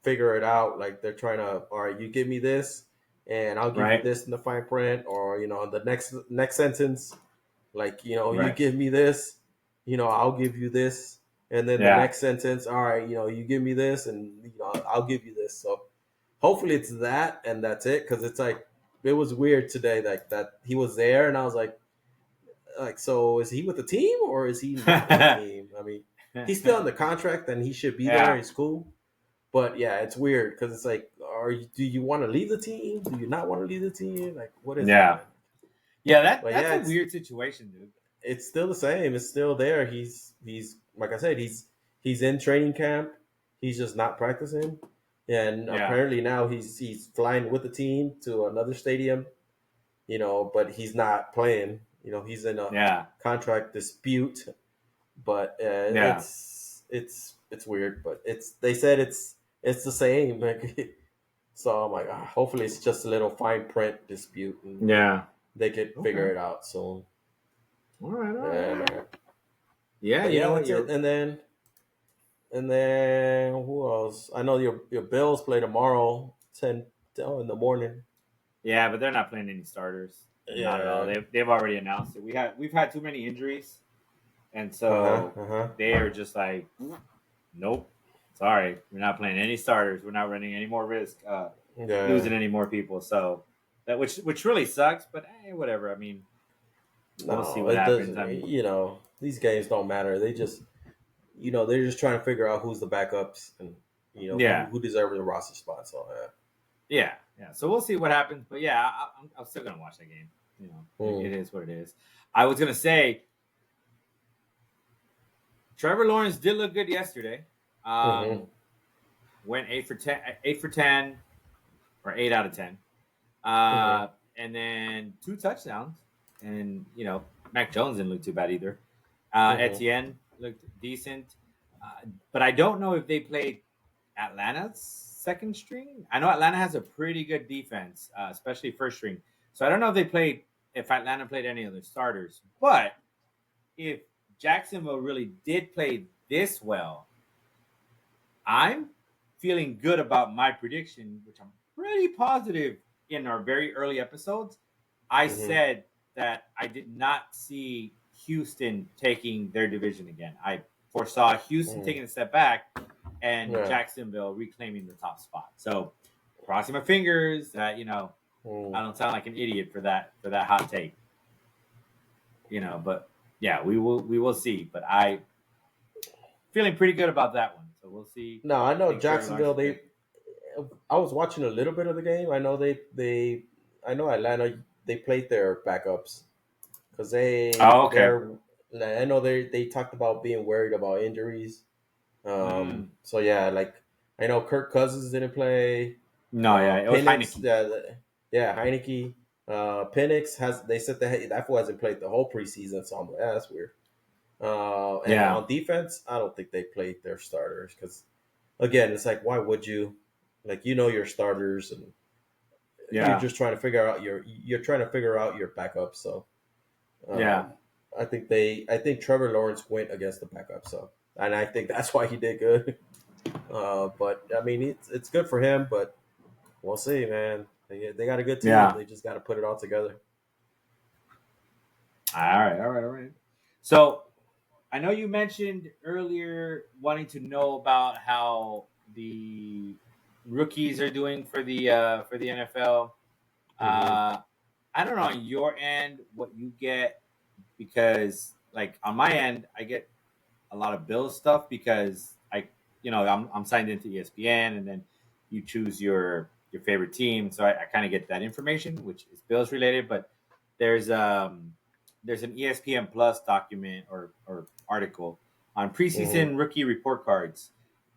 figure it out. Like they're trying to, all right, you give me this, and I'll give you Right. this in the fine print, or the next sentence, like you Right. give me this, I'll give you this, and then the Yeah. next sentence, all right, you give me this, and I'll give you this. So hopefully it's that, and that's it, because it's like it was weird today, like that he was there, and I was like, so is he with the team or is he not with the team? I mean, he's still in the contract and he should be there. Yeah. He's cool. But yeah, it's weird because it's like, do you want to leave the team? Do you not want to leave the team? Like, what is it, Yeah. man? Yeah. But That's yeah, a weird situation, dude. it's still the same. It's still there. He's like I said, he's in training camp. He's just not practicing. And Yeah. apparently now he's flying with the team to another stadium, but he's not playing. He's in a Yeah. contract dispute. But Yeah. it's weird. But they said it's the same. Like, so I'm like, hopefully it's just a little fine print dispute, and Yeah. they could figure Okay. it out soon. All right. All right. All And right. Yeah. but You yeah, know what? that's it. And then who else? I know your Bills play tomorrow, 10 in the morning. Yeah, but they're not playing any starters. Not at all. Yeah. They've already announced it. We've had too many injuries, and Uh huh. so Uh huh. they are just like, nope. Sorry, we're not playing any starters. We're not running any more risk Yeah. losing any more people. So that which really sucks. But hey, whatever. I mean, we'll see No, what it happens. doesn't. I mean, These games don't matter. They're just trying to figure out who's the backups and yeah, who deserves the roster spot. So yeah, yeah. So we'll see what happens. But yeah, I'm still gonna watch that game. yeah. It is what it is. I was gonna say Trevor Lawrence did look good yesterday. Mm-hmm. Went 8 for 10, or 8 out of 10. Mm-hmm. And then 2 touchdowns. And Mac Jones didn't look too bad either. Mm-hmm. Etienne looked decent. But I don't know if they played Atlanta's second string. I know Atlanta has a pretty good defense, especially first string. So I don't know if Atlanta played any of their starters. But if Jacksonville really did play this well, I'm feeling good about my prediction, which I'm pretty positive in our very early episodes. I Mm-hmm. said that I did not see Houston taking their division again. I foresaw Houston taking a step back and Yeah. Jacksonville reclaiming the top spot. So crossing my fingers that Mm. I don't sound like an idiot for that hot take. But yeah, we will see. But I feeling pretty good about that one. So we'll see. No, I I know think Trevor Lawrence Jacksonville. is good. I was watching a little bit of the game. I know I know Atlanta. They played their backups because Oh, okay. they're I know they talked about being worried about injuries. So yeah, like I know Kirk Cousins didn't play. No, yeah, it was Penix, Heineke. yeah, Heineke. Penix they said that fool hasn't played the whole preseason, so I'm like, that's weird. And Yeah, on defense, I don't think they played their starters because again, it's like why would you? Like your starters and you're yeah, just trying to figure out your backup. So yeah, um, I think Trevor Lawrence went against the backup. So and I think that's why he did good. But I mean, it's good for him. But we'll see, man. They got a good team. yeah. They just got to put it all together. All right, all right, all right. So I know you mentioned earlier wanting to know about how the rookies are doing for the NFL. Mm-hmm. I don't know on your end what you get because like on my end I get a lot of Bills stuff because I'm signed into ESPN and then you choose your favorite team, so I kind of get that information which is Bills related. But there's um there's an ESPN Plus document or article on Mm-hmm. preseason rookie report cards.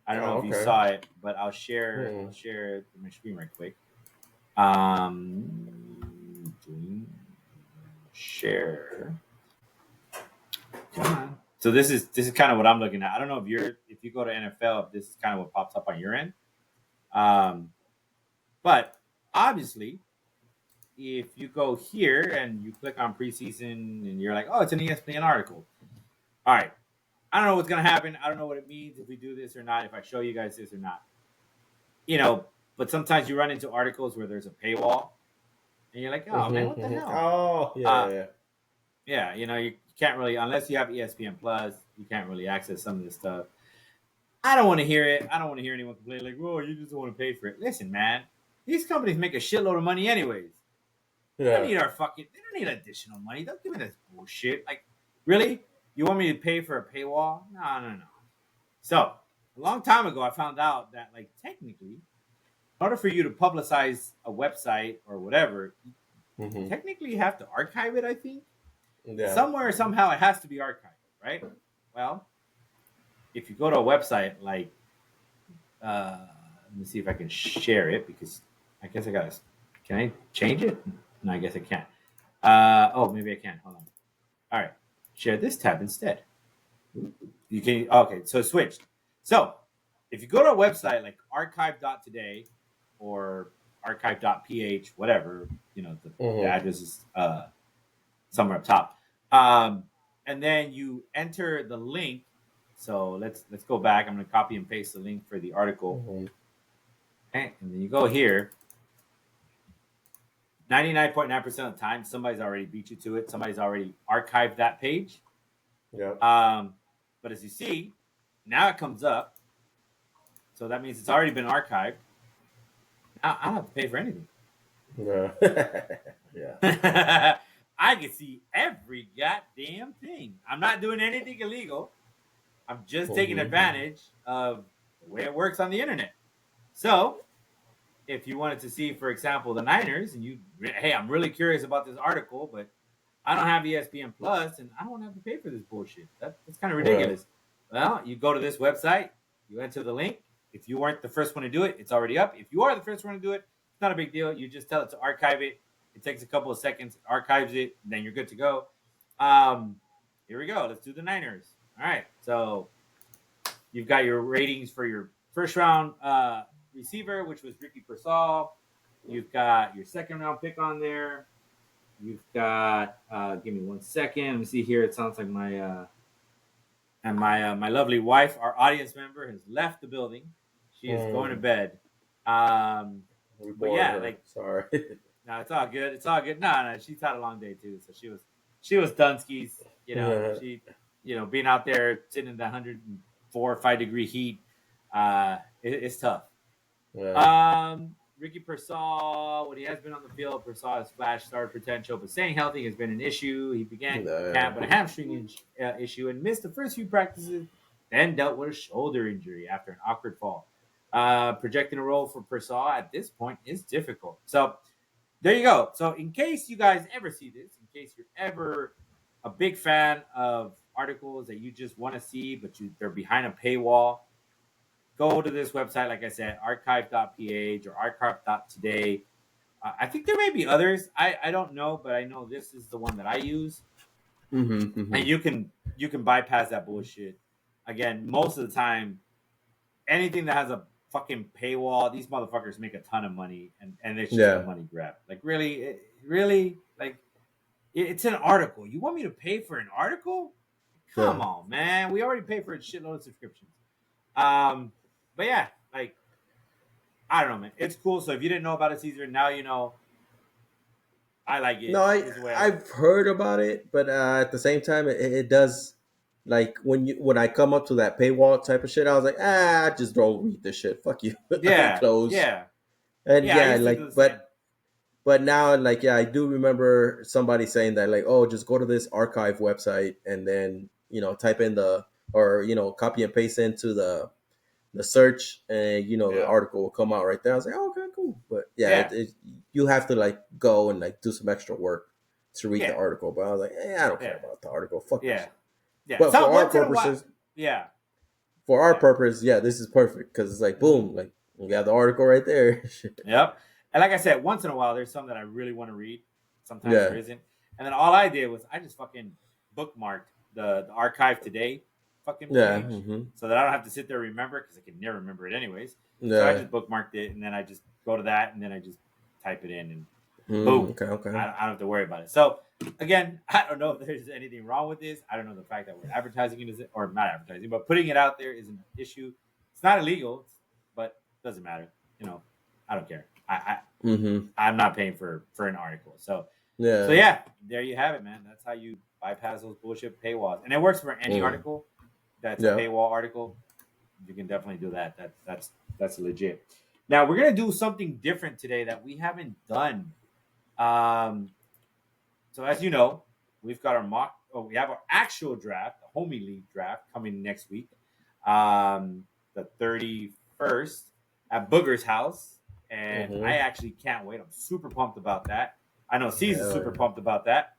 I don't know Oh, if you okay. saw it, but I'll Mm-hmm. share my screen right quick. Doing share. Come on. So this is kind of what I'm looking at. I don't know if you go to NFL, if this is kind of what pops up on your end. Um, but obviously, if you go here and you click on preseason and you're like, oh, it's an ESPN article. All right. I don't know what's gonna happen. I don't know what it means if we do this or not. If I show you guys this or not, you know. But sometimes you run into articles where there's a paywall, and you're like, oh man, what Mm-hmm. the Mm-hmm. hell? Oh, yeah, Uh, yeah. yeah, you can't really unless you have ESPN Plus, you can't really access some of this stuff. I don't want to hear it. I don't want to hear anyone complain like, "Oh, you just don't want to pay for it." Listen, man, these companies make a shitload of money anyways. They don't Yeah. need our fucking. They don't need additional money. Don't give me this bullshit. Like, really? You want me to pay for a paywall? No, no, no. So, a long time ago, I found out that, like, technically, in order for you to publicize a website or whatever, you Mm-hmm. technically have to archive it. I think Yeah. somewhere, somehow, it has to be archived, right? Well, if you go to a website like let me see if I can share it because I guess I got to. Can I change it? No, I guess I can't. Oh, maybe I can. Hold on. All right. Share this tab instead. You can. Okay, so it switched. So if you go to a website like archive.today or archive.ph, whatever, the Mm-hmm. address is somewhere up top. Um, and then you enter the link. So let's go back. I'm going to copy and paste the link for the article. Mm-hmm. Okay, and then you go here. 99.9% of the time, somebody's already beat you to it. Somebody's already archived that page. Yep. But as you see, now it comes up. So that means it's already been archived. Now I don't have to pay for anything. Yeah. Yeah. I can see every goddamn thing. I'm not doing anything illegal. I'm just taking Mm-hmm. advantage of the way it works on the internet. So if you wanted to see, for example, the Niners, and hey, I'm really curious about this article, but I don't have ESPN Plus, and I don't have to pay for this bullshit. That's kind of Right. ridiculous. Well, you go to this website, you enter the link. If you weren't the first one to do it, it's already up. If you are the first one to do it, it's not a big deal. You just tell it to archive it. It takes a couple of seconds, archives it, then you're good to go. Um, Here we go. Let's do the Niners. All right. So you've got your ratings for your first round receiver, which was Ricky Persall. You've got your second round pick on there. You've got give me 1 second. Let me see here. It sounds like my lovely wife, our audience member, has left the building. She is going to Mm. bed. We But bored yeah, her. like Sorry. no, it's all good. It's all good. No, no, she's had a long day too, so she was done skis. Yeah. Being out there sitting in the 104 or 5 degree heat, it's tough. Yeah. Ricky Persall, when he has been on the field, Persall has flashed star potential, but staying healthy has been an issue. He began camp Yeah. with a hamstring issue and missed the first few practices, then dealt with a shoulder injury after an awkward fall. Projecting a role for Persall at this point is difficult. So there you go. So in case you guys ever see this, in case you're ever a big fan of articles that you just want to see, but they're behind a paywall, go to this website, like I said, archive.ph or archive.today. I think there may be others. I don't know, but I know this is the one that I use. And you can bypass that bullshit. Again, most of the time, anything that has a fucking paywall, these motherfuckers make a ton of money, and it's just a money grab. Like really, like it's an article. You want me to pay for an article? Come on, man. We already pay for a shitload of subscriptions. But yeah, like I don't know, man. It's cool. So if you didn't know about it, Caesar, now you know. I like it. No, I've heard about it, but at the same time, it does. Like when I come up to that paywall type of shit, I was like, just don't read this shit. Fuck you. Yeah, close. Yeah, and like, but now, like, I do remember somebody saying that, like, oh, just go to this archive website and then type in copy and paste into the search, and the article will come out right there. I was like, oh, okay, cool. But you have to like go and like do some extra work to read the article. But I was like, I don't care about the article. Fuck this. Yeah. But for our purposes, for our purpose, this is perfect because it's like boom, like we got the article right there. Yep. And like I said, once in a while, there's some that I really want to read. Sometimes there isn't. And then all I did was I just fucking bookmarked the archive today fucking page, so that I don't have to sit there and remember it because I can never remember it anyways. So I just bookmarked it, and then I just go to that, and then I just type it in, and boom. Okay. I don't have to worry about it. So again, I don't know if there's anything wrong with this. I don't know the fact that we're advertising it, or not advertising, but putting it out there is an issue. It's not illegal, but it doesn't matter. I don't care. I'm not paying for an article. So there you have it, man. That's how you bypass those bullshit paywalls, and it works for any article that's a paywall article. You can definitely do that. That's legit. Now we're gonna do something different today that we haven't done. So as you know, we've got we have our actual draft, the Homie League draft, coming next week, the 31st at Booger's house. And I actually can't wait. I'm super pumped about that. I know Ceez is super pumped about that.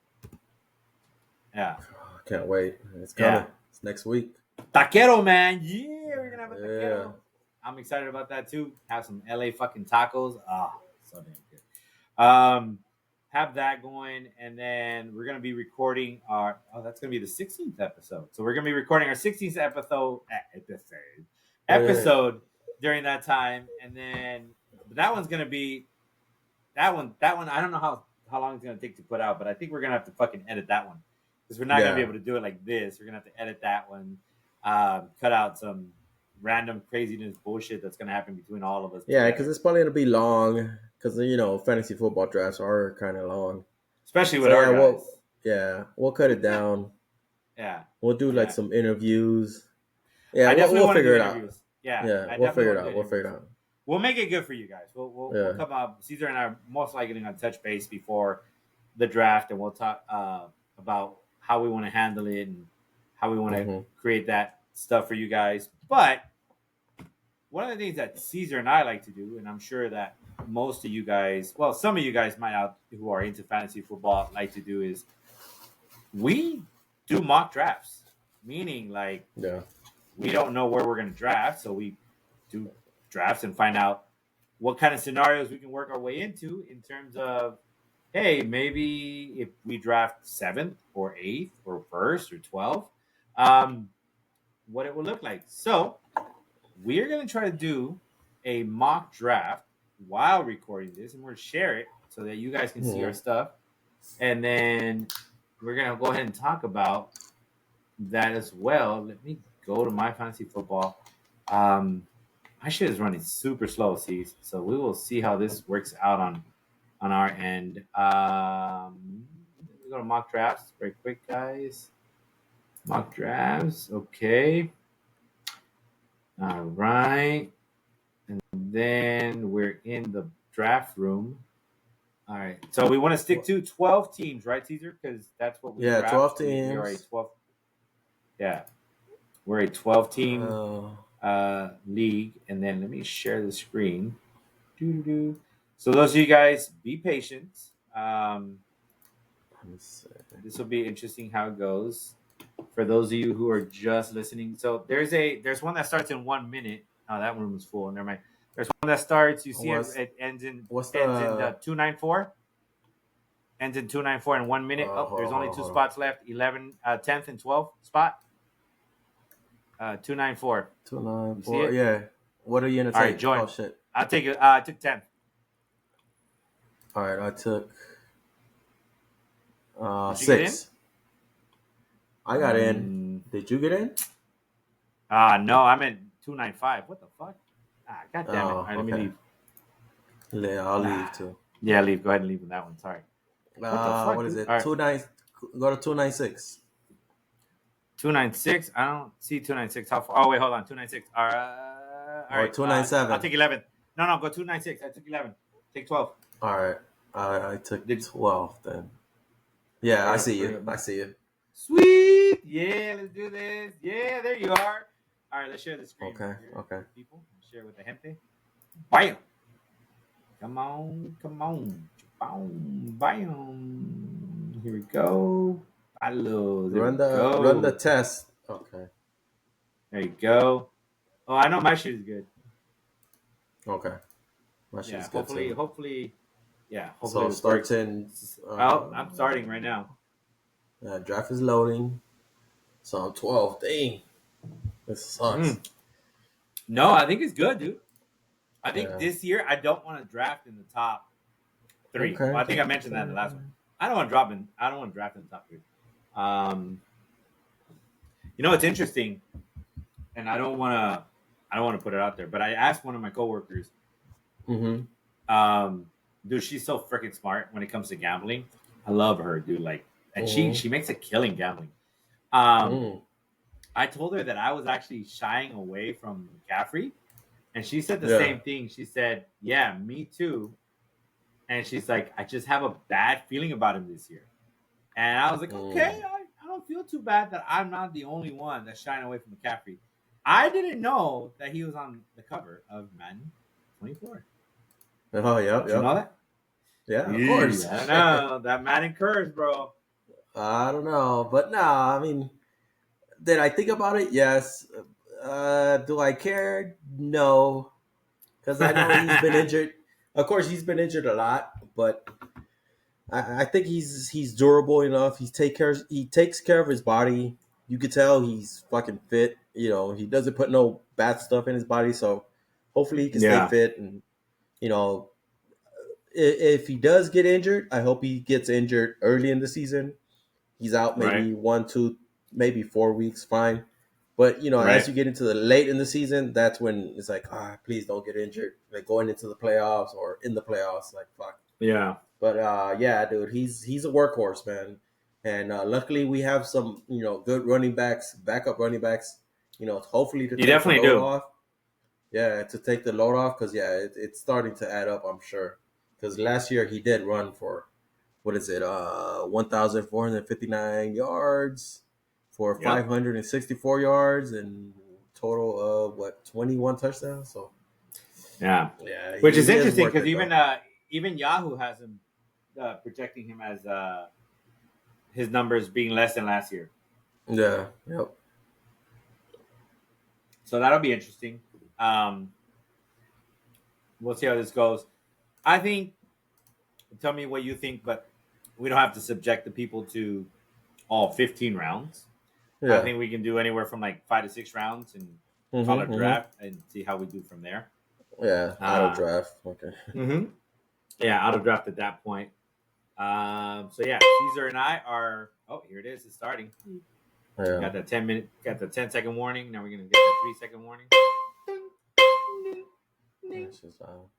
Yeah. I can't wait. It's coming. It's next week. Taquero, man. Yeah, we're going to have a taquero. I'm excited about that, too. Have some LA fucking tacos. So damn good. Have that going. And then we're going to be recording that's going to be the 16th episode. So we're going to be recording our 16th episode during that time. And then that one's gonna be that one. I don't know how long it's gonna take to put out, but I think we're gonna have to fucking edit that one because we're not gonna be able to do it like this. We're gonna have to edit that one, cut out some random craziness bullshit that's gonna happen between all of us. Yeah, because it's probably gonna be long because fantasy football drafts are kind of long, especially with our guys. We'll cut it down. We'll do like some interviews. Yeah, we'll figure it out. We'll figure it out. We'll make it good for you guys. We'll come up. Caesar and I are most likely going to touch base before the draft, and we'll talk about how we want to handle it and how we want to create that stuff for you guys. But one of the things that Caesar and I like to do, and I'm sure that most of you guys, well, some of you guys might who are into fantasy football like to do, is we do mock drafts. Meaning, like, we don't know where we're going to draft, so we do drafts and find out what kind of scenarios we can work our way into in terms of, hey, maybe if we draft 7th or 8th or 1st or 12th, what it will look like. So we're going to try to do a mock draft while recording this, and we're going to share it so that you guys can see our stuff. And then we're going to go ahead and talk about that as well. Let me go to my fantasy football. My shit is running super slow, Ceez. So we will see how this works out on our end. Let me go to mock drafts very quick, guys. Mock drafts. Okay. All right. And then we're in the draft room. All right. So we want to stick to 12 teams, right, Caesar? Because that's what we draft. 12 teams. We're a 12. Yeah. We're a 12-team league. And then let me share the screen. So those of you guys, be patient. This will be interesting how it goes. For those of you who are just listening, so there's one that starts in 1 minute. Oh, that room is full. Never mind. There's one that starts. You see it ends in 294. Ends in 294 in 1 minute. There's only two spots left. 10th and 12th spot. 294. 294. Yeah. What are you gonna take? All right, join. Oh shit. I'll take it. I took 10th. All right, I took 6. I got in. Did you get in? No, I'm in 295. What the fuck? God damn it. All right, let me leave. Yeah, I'll leave too. Yeah, leave. Go ahead and leave with that one. Sorry. What is it? Right. Go to 296. 296. I don't see 296. How far? Oh wait, hold on. 296. All right. 297. I'll take 11. No, go 296. I took 11. Take 12. All right. I took 12 then. Yeah, I see you. Sweet. Yeah, let's do this. Yeah, there you are. All right, let's share the screen. Okay. People, share with the gente. Bam. Come on. Bam. Here we go. Run the test. Okay. There you go. Oh, I know my shit is good. Okay. My shit is good hopefully, too. Hopefully. So it starts in. I'm starting right now. Draft is loading. So I'm 12. Dang. This sucks. No, I think it's good, dude. I think this year I don't want to draft in the top 3. Okay. Well, I think I mentioned that in the last one. I don't want to draft in the top 3. It's interesting, and I don't want to put it out there, but I asked one of my coworkers. Dude, she's so freaking smart when it comes to gambling. I love her, dude. Like, and she makes a killing gambling. I told her that I was actually shying away from McCaffrey, and she said the same thing. She said, "Yeah, me too." And she's like, "I just have a bad feeling about him this year." And I was like, "Okay, I don't feel too bad that I'm not the only one that's shying away from McCaffrey." I didn't know that he was on the cover of Madden 24. Oh, yeah. Did you know that? Yeah, of course. I know. That Madden curse, bro. I don't know. But no, I mean, did I think about it? Yes. Do I care? No. Because I know he's been injured. Of course, he's been injured a lot, but I think he's durable enough. He takes care of his body. You could tell he's fucking fit. He doesn't put no bad stuff in his body, so hopefully he can stay fit. And if he does get injured, I hope he gets injured early in the season. He's out maybe 1, 2, maybe 4 weeks, fine. But as you get into the late in the season, that's when it's like, please don't get injured. Like going into the playoffs or in the playoffs, like fuck. Yeah. But dude, he's a workhorse, man. And luckily we have some good running backs, backup running backs. Hopefully to take the load off. Yeah, to take the load off because it's starting to add up. I'm sure because last year he did run for 1,459 yards for 564 yards and total of 21 touchdowns. So which is interesting because even Yahoo has him projecting him as his numbers being less than last year. Yeah. Yep. So that'll be interesting. We'll see how this goes. I think. Tell me what you think, but we don't have to subject the people to all 15 rounds. Yeah. I think we can do anywhere from like 5 to 6 rounds and call it draft and see how we do from there. Yeah, auto draft. Okay. Yeah, auto draft at that point. So yeah, Caesar and I are. Oh, here it is. It's starting. Yeah. Got the 10-second warning. Now we're gonna get the 3-second warning. This is loud.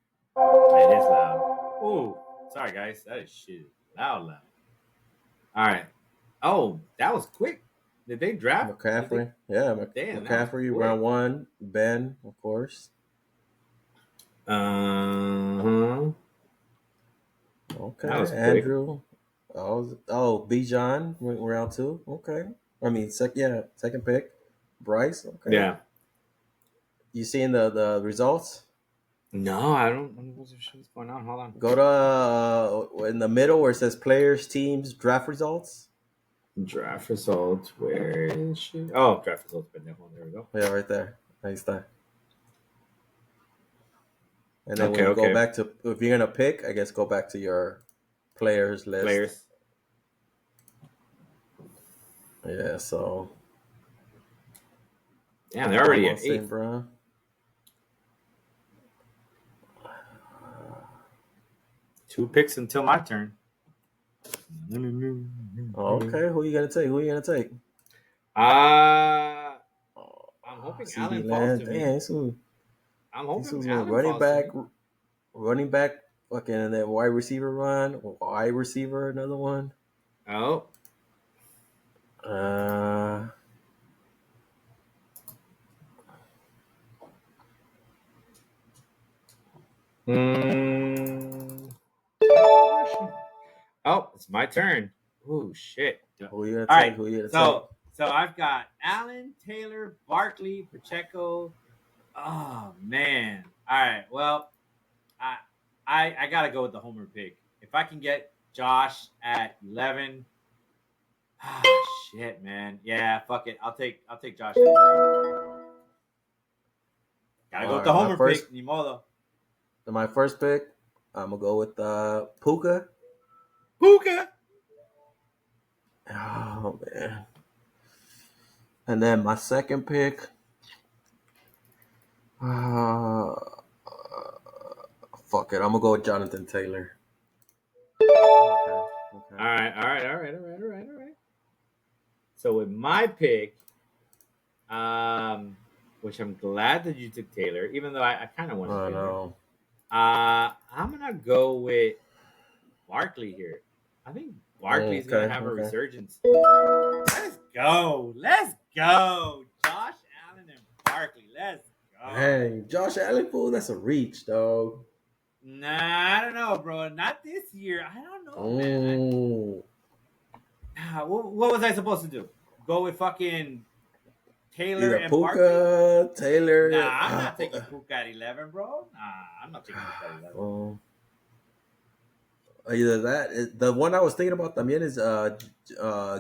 It is loud. Ooh, sorry guys. That is shit. Loud. All right. Oh, that was quick. Did they draft McCaffrey? Yeah, McCaffrey round 1. Ben, of course. Okay, Andrew. Bijan went round 2. Okay. I mean, second pick. Bryce. Okay. Yeah. You seeing the results? No, I don't. What's going on? Hold on. Go to in the middle where it says players, teams, draft results. Draft results. Where is she? Oh, draft results. There we go. Yeah, right there. Nice time. And then when you go back to, if you're gonna pick, I guess go back to your players list. Yeah, so. Yeah, they're already at 8. Bro. Two picks until my turn. Okay, who you gonna take? I'm hoping CD Allen falls to me. I'm hoping Allen running back, fucking, and then wide receiver another one. Oh. Oh, it's my turn. Oh shit! Who you gonna take? So I've got Allen, Taylor, Barkley, Pacheco. Oh man! All right. Well, I gotta go with the homer pick. If I can get Josh at 11. Ah, shit, man. Yeah, fuck it. I'll take Josh. Gotta go with the homer pick. Ni modo. My first pick, I'm gonna go with Puka. Oh man. And then my second pick, fuck it, I'm gonna go with Jonathan Taylor. Okay. All right. So with my pick, which I'm glad that you took Taylor, even though I kind of wanted Taylor. I'm gonna go with Barkley here. I think Barkley's gonna have a resurgence. Let's go, Josh Allen and Barkley. Let's go. Hey, Josh Allen, fool, that's a reach, dog. Nah, I don't know, bro. Not this year. I don't know, man. What was I supposed to do? Go with fucking Taylor and Puka, Barkley? Taylor. Nah, I'm not taking Puka at 11, bro. Nah, I'm not taking Puka at 11. Either that. The one I was thinking about también is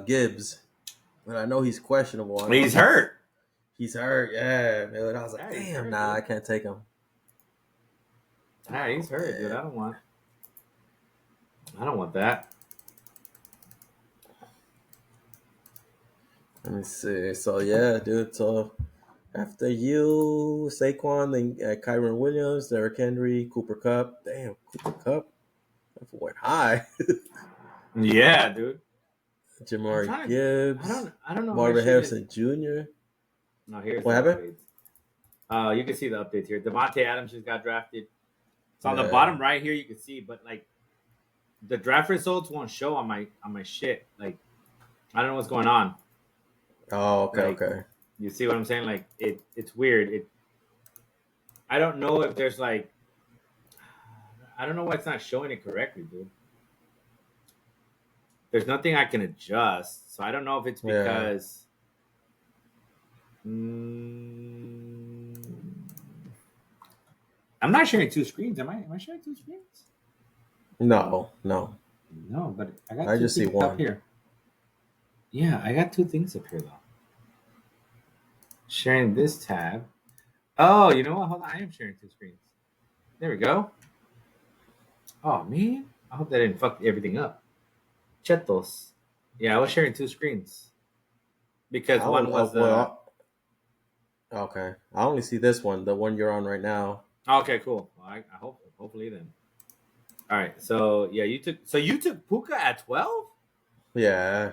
Gibbs. But I know he's questionable. He's hurt. Yeah. Man. I was like, damn, I can't take him. He's hurt, dude. I don't want that. Let me see. So yeah, dude. So after you, Saquon, then Kyron Williams, Derrick Henry, Cooper Kupp. Damn, Cooper Kupp. That went high. Yeah, dude. Jamari Gibbs. I don't know. Marvin Harrison Jr. No, here's what happened. You can see the updates here. Devontae Adams just got drafted. So on the bottom right here, you can see, but like the draft results won't show on my shit. Like I don't know what's going on. Oh, okay. You see what I'm saying? Like it's weird. I don't know if there's like, I don't know why it's not showing it correctly, dude. There's nothing I can adjust, so I don't know if it's because. I'm not sharing two screens. Am I sharing two screens? No, but I got. I just see one up here. Yeah, I got two things up here though. Sharing this tab. Oh, you know what? Hold on, I am sharing two screens. There we go. Oh man, I hope that didn't fuck everything up. Chetos. Yeah, I was sharing two screens because one was okay. I only see this one, the one you're on right now. Okay, cool. Well, I hopefully then. All right, so yeah, you took Puka at 12. Yeah.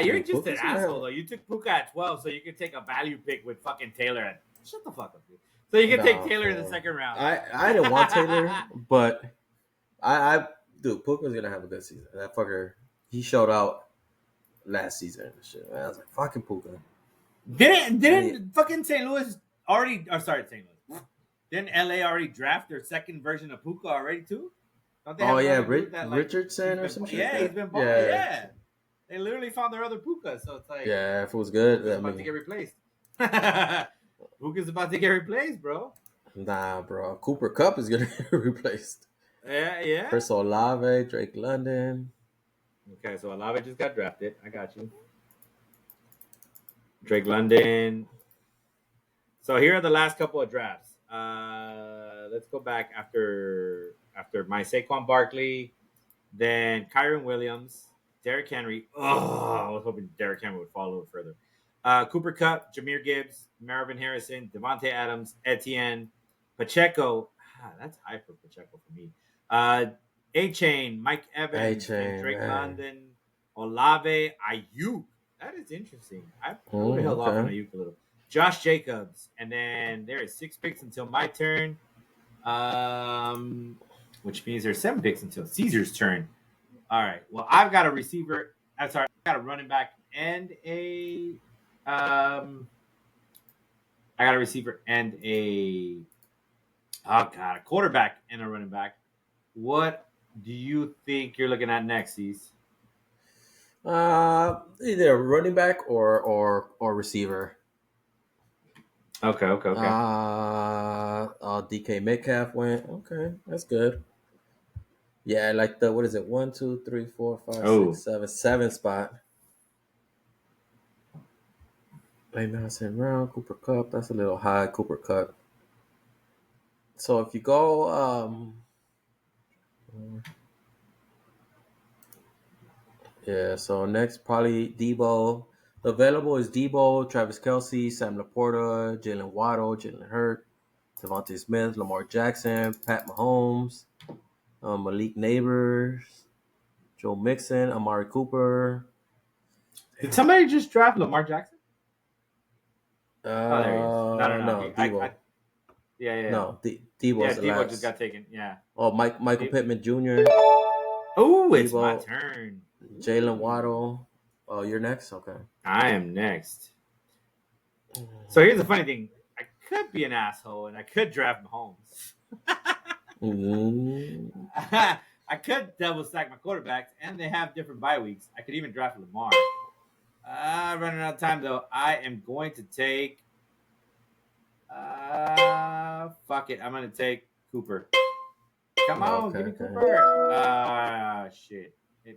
You're just an asshole though. You took Puka at 12, so you can take a value pick with fucking Taylor at. Shut the fuck up, dude. So you can take Taylor in the second round. I didn't want Taylor, but dude, Puka's gonna have a good season. That fucker, he showed out last season and shit. Man. I was like, fucking Puka. Didn't fucking St. Louis already? Or sorry, St. Louis. Didn't LA already draft their second version of Puka already too? Richardson or some shit. Yeah, he's been balling. Yeah. They literally found their other Puka, so it's like if it was good, Puka's about to get replaced. Puka's about to get replaced, bro. Nah, bro. Cooper Kupp is gonna get replaced. Yeah. Chris Olave, Drake London. Okay, so Olave just got drafted. I got you. Drake London. So here are the last couple of drafts. Let's go back after my Saquon Barkley, then Kyron Williams, Derrick Henry. Oh, I was hoping Derrick Henry would fall a little further. Cooper Kupp, Jahmyr Gibbs, Marvin Harrison, Devontae Adams, Etienne, Pacheco. That's high for Pacheco for me. A-Chain, Mike Evans, and Drake London, Olave, Ayuk. That is interesting. I would have held off on Ayuk a little. Josh Jacobs, and then there is 6 picks until my turn, which means there's 7 picks until Caesar's turn. All right. Well, I've got a receiver. I'm sorry, I got a running back and a I got a receiver and a quarterback and a running back. What do you think you're looking at next, Ceez? Either running back or receiver. Okay. DK Metcalf went. Okay, that's good. Yeah, like the what is it? 1, 2, 3, 4, 5, 6, 7, 7 spot. Madison Brown, Cooper Kupp. That's a little high, Cooper Kupp. So if you go, yeah. So next probably Debo. Available is Debo, Travis Kelce, Sam Laporta, Jalen Waddle, Jalen Hurt, Devontae Smith, Lamar Jackson, Pat Mahomes, Malik Neighbors, Joe Mixon, Amari Cooper. Did somebody just draft Lamar Jackson? There he is. No, Debo. Yeah. No, Debo. Debo just got taken. Yeah. Oh, Michael Pittman Jr. Oh, it's my turn. Jalen Waddle. Oh, you're next? Okay. I am next. So here's the funny thing. I could be an asshole and I could draft Mahomes. I could double stack my quarterbacks and they have different bye weeks. I could even draft Lamar. Running out of time though. I am going to take fuck it. I'm going to take Cooper. Come on, give me Cooper. Shit.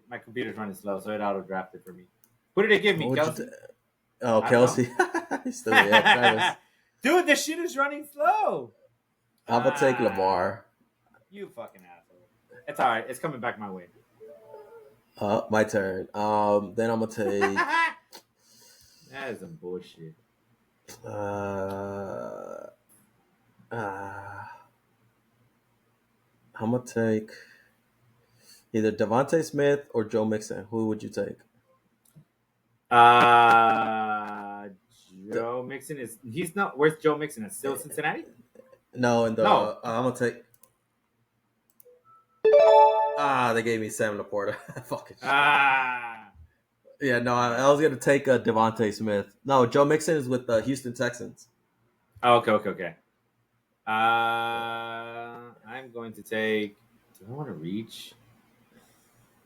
My computer's running slow, so it auto-drafted for me. Who did it give me, Kelsey? Kelsey. Dude, this shit is running slow. I'm going to take Lamar. You fucking asshole. It's all right. It's coming back my way. My turn. Then I'm going to take... That is some bullshit. I'm going to take either Devontae Smith or Joe Mixon. Who would you take? Joe Mixon is... He's not... Where's Joe Mixon? Is still Cincinnati? No, I'm going to take... they gave me Sam Laporta. Fucking shit. Yeah, no, I was going to take Devontae Smith. No, Joe Mixon is with the Houston Texans. Oh, okay. I'm going to take... Do I want to reach?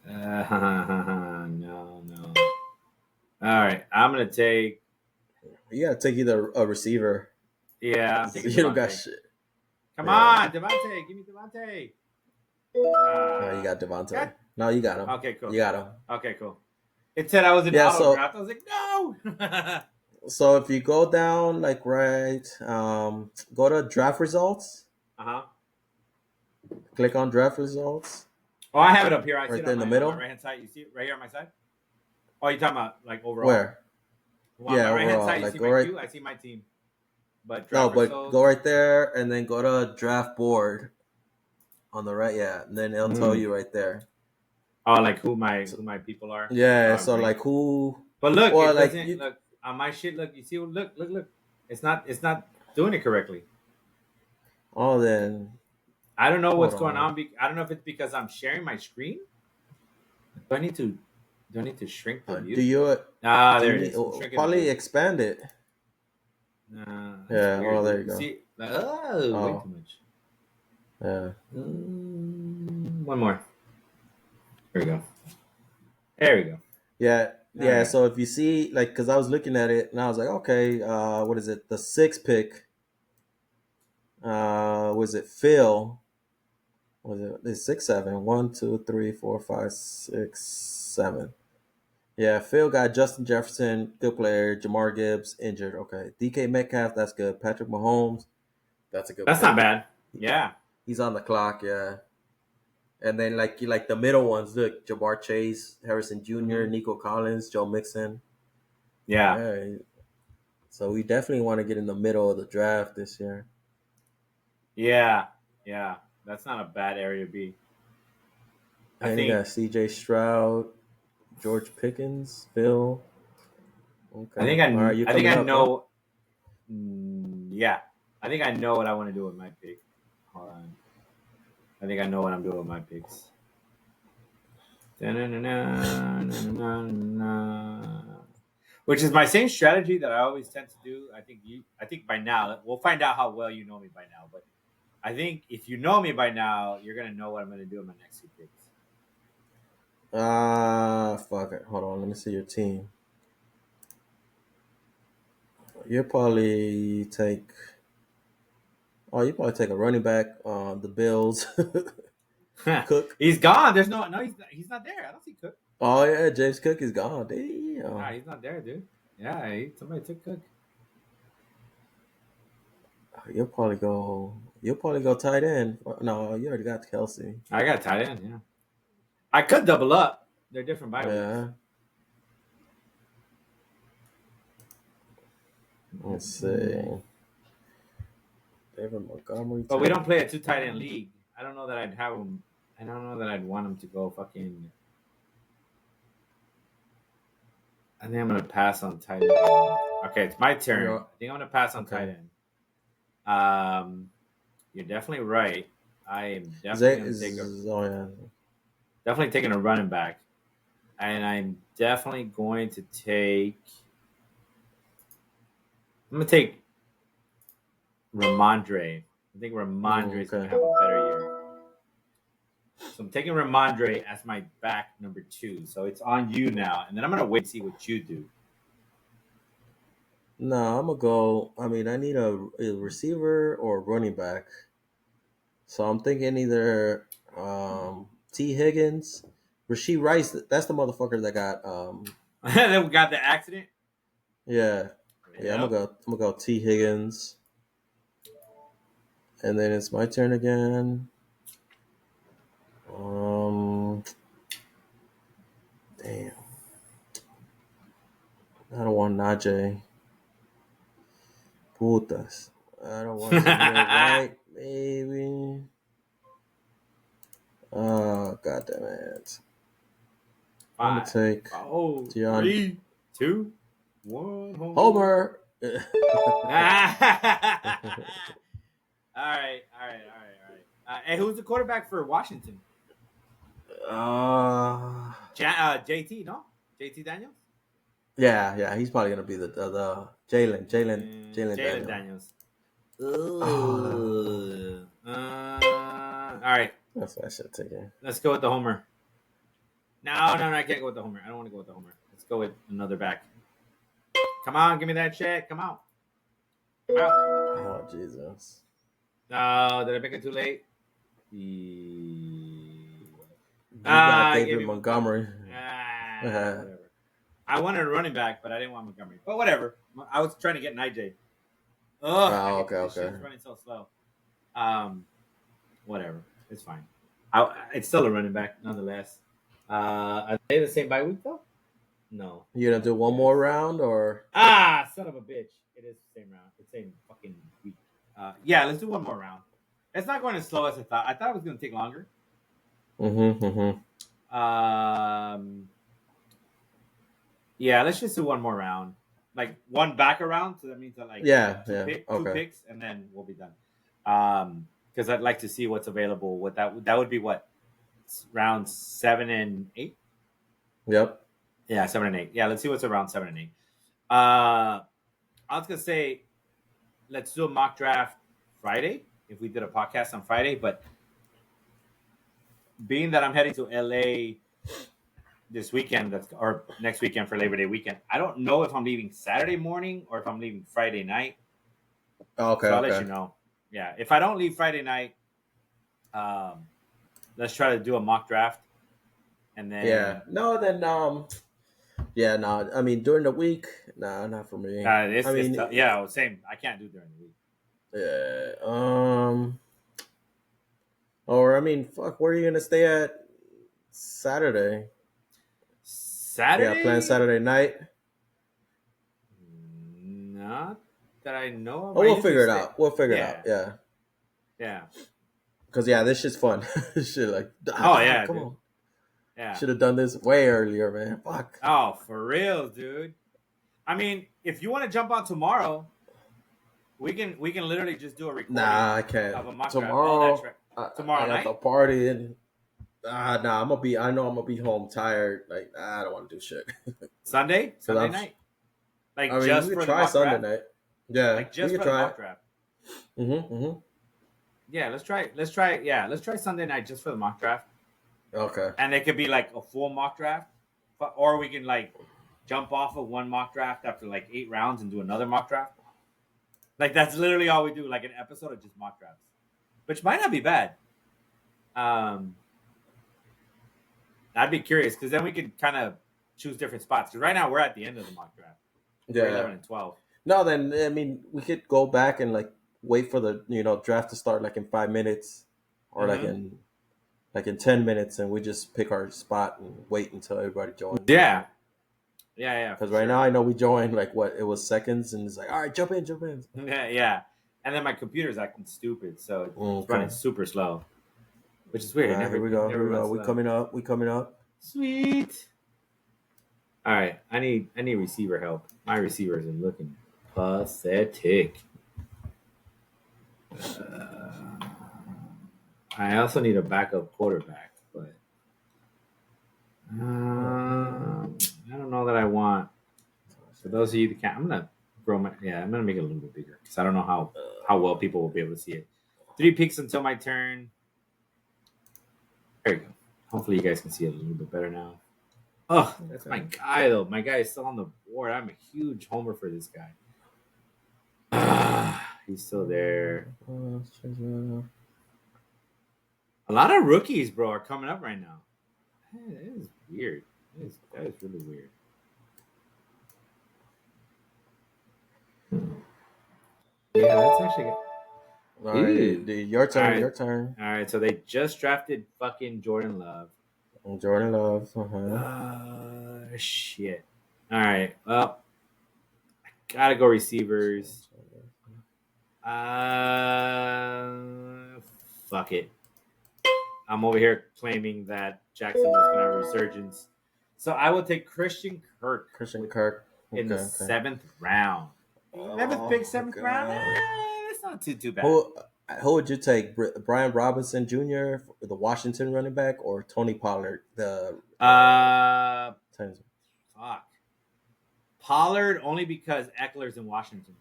No. All right, I'm going to take... You got to take either a receiver. Yeah, I'm taking You don't got shit. Come on, Devontae. Give me Devontae. No, you got Devontae. No, you got him. Okay, cool. You got him. Okay, cool. It said I was in auto draft. I was like, no. So if you go down, like go to draft results. Click on draft results. Oh, I have it up here. I right see there in the middle. Right hand side. You see it right here on my side. Oh, you talking about like overall? Where? Well, yeah, on my right hand overall. side, you like, see go my right. queue. I see my team. But go right there and then go to draft board on the right. Yeah, and then it'll tell you right there. Oh, like who my people are. Yeah, so like who. But look, it like look on my shit. Look, you see? Look. It's not doing it correctly. Oh, then. I don't know what's going on. I don't know if it's because I'm sharing my screen. Do I need to shrink the view? Do you? There it is. Probably expand it. Yeah. Weird. There you go. See? Way too much. Yeah. One more. There we go. Yeah. So if you see, like, because I was looking at it and I was like, okay, what is it? The 6th pick. Was it Phil? Was it? It's 6, 7. 1, 2, 3, 4, 5, 6, 7. Yeah, Phil got Justin Jefferson, good player. Jamar Gibbs injured. Okay, DK Metcalf, that's good. Patrick Mahomes, that's a good. That's pick. not bad. Yeah, he's on the clock. Yeah, and then like the middle ones, look, Jabbar Chase, Harrison Jr., Nico Collins, Joe Mixon. Yeah. So we definitely want to get in the middle of the draft this year. Yeah. That's not a bad area to be. And you got CJ Stroud, George Pickens, Phil. Okay. I think I know. Huh? Yeah, I think I know what I want to do with my pick. Hold on. I think I know what I'm doing with my picks. Which is my same strategy that I always tend to do. I think by now we'll find out how well you know me by now. But I think if you know me by now, you're gonna know what I'm gonna do in my next 2 picks. Fuck it. Hold on, let me see your team. You'll probably take. Oh, you probably take a running back. The Bills. Cook. He's gone. There's no. He's not there. I don't see Cook. Oh yeah, James Cook is gone. Damn. Nah, he's not there, dude. Yeah, somebody took Cook. You'll probably go tight end. No, you already got Kelsey. I got tight end. Yeah, I could double up. They're different bye weeks. Let's see. David Montgomery. But we don't play a 2 tight end league. I don't know that I'd have him. I don't know that I'd want him to go fucking. I think I'm gonna pass on tight end. Okay, it's my turn. I think I'm gonna pass on tight end. You're definitely right. I am definitely taking a running back, and I'm definitely going to take. I'm gonna take Ramondre. I think Ramondre is gonna have a better year. So I'm taking Ramondre as my back number 2. So it's on you now, and then I'm gonna wait and see what you do. No, I'm gonna go. I mean, I need a receiver or a running back. So I'm thinking either T. Higgins, Rashee Rice. That's the motherfucker that got that got the accident. Yeah. I'm gonna go T. Higgins, and then it's my turn again. Damn. I don't want Najee. Putas. I don't want to right, baby. Oh, God damn it. I'm going to take 3, 2, 1. Homer. All right. And who's the quarterback for Washington? JT, no? JT Daniels? Yeah, he's probably gonna be the Jalen Daniels. All right. That's what I should take. Let's go with the homer. No, I can't go with the homer. I don't want to go with the homer. Let's go with another back. Come on, give me that check. Come out. Oh Jesus! No, did I make it too late? David Montgomery. Whatever. I wanted a running back, but I didn't want Montgomery. But whatever. I was trying to get Najee. Okay. It's running so slow. Whatever. It's fine. It's still a running back, nonetheless. Are they the same bye week though? No. You gonna do one more round or? Son of a bitch! It is the same round. It's the same fucking week. Yeah, let's do one more round. It's not going as slow as I thought. I thought it was going to take longer. Yeah, let's just do one more round. Like one back around, so that means that two picks, and then we'll be done. Because I'd like to see what's available. What that would be what? Round 7 and 8? Yep. Yeah, 7 and 8. Yeah, let's see what's around 7 and 8. I was gonna say, let's do a mock draft Friday if we did a podcast on Friday. But being that I'm heading to LA this weekend, or next weekend for Labor Day weekend, I don't know if I'm leaving Saturday morning or if I'm leaving Friday night. Okay. So I'll let you know. Yeah, if I don't leave Friday night, let's try to do a mock draft, and then I mean, during the week, not for me. same. I can't do during the week. Yeah. Or I mean, fuck. Where are you gonna stay at Saturday? Saturday? Yeah, playing Saturday night. Not that I know of. Oh, we'll figure it out. We'll figure it out. Yeah. Yeah. Because this shit's fun. Shit, like, come on. Yeah. Should have done this way earlier, man. Fuck. Oh, for real, dude. I mean, if you want to jump on tomorrow, we can literally just do a recording. Nah, I can't. Of a mock tomorrow. Draft. Tomorrow I night. got the party and. I know I'm gonna be home tired. Like, I don't want to do shit. Sunday night. Like, I mean, just we could try Sunday night. Yeah, like just we could for try the mock draft. Yeah, let's try. Yeah, let's try Sunday night just for the mock draft. Okay. And it could be like a full mock draft, or we can like jump off of one mock draft after like 8 rounds and do another mock draft. Like, that's literally all we do. Like an episode of just mock drafts, which might not be bad. I'd be curious because then we could kind of choose different spots. Because right now we're at the end of the mock draft. Yeah. We're 11 and 12. No, then I mean we could go back and like wait for the draft to start like in 5 minutes, or like in 10 minutes, and we just pick our spot and wait until everybody joins. Yeah. Because right now I know we joined like it was seconds, and it's like, all right, jump in. Yeah. And then my computer's acting stupid, so it's running super slow, which is weird. Here we go. We coming up. Sweet. All right, I need receiver help. My receivers are looking pathetic. I also need a backup quarterback, but I don't know that I want. For those of you that can't, I'm gonna make it a little bit bigger because I don't know how well people will be able to see it. 3 picks until my turn. There you go. Hopefully you guys can see it a little bit better now. Oh, that's my guy, though. My guy is still on the board. I'm a huge homer for this guy. He's still there. A lot of rookies, bro, are coming up right now. It is weird. That is really weird. Yeah, that's actually good. All right, dude, your turn. All Your turn. All right, so they just drafted fucking Jordan Love. Jordan Love. Shit. All right. Well, I gotta go receivers. Fuck it. I'm over here claiming that Jackson was gonna have a resurgence, so I will take Christian Kirk. In the 7th round. 11th pick, 7th round. It's not too bad. Who would you take? Brian Robinson Jr., the Washington running back, or Tony Pollard, the fuck. Pollard only because Eckler's in Washington.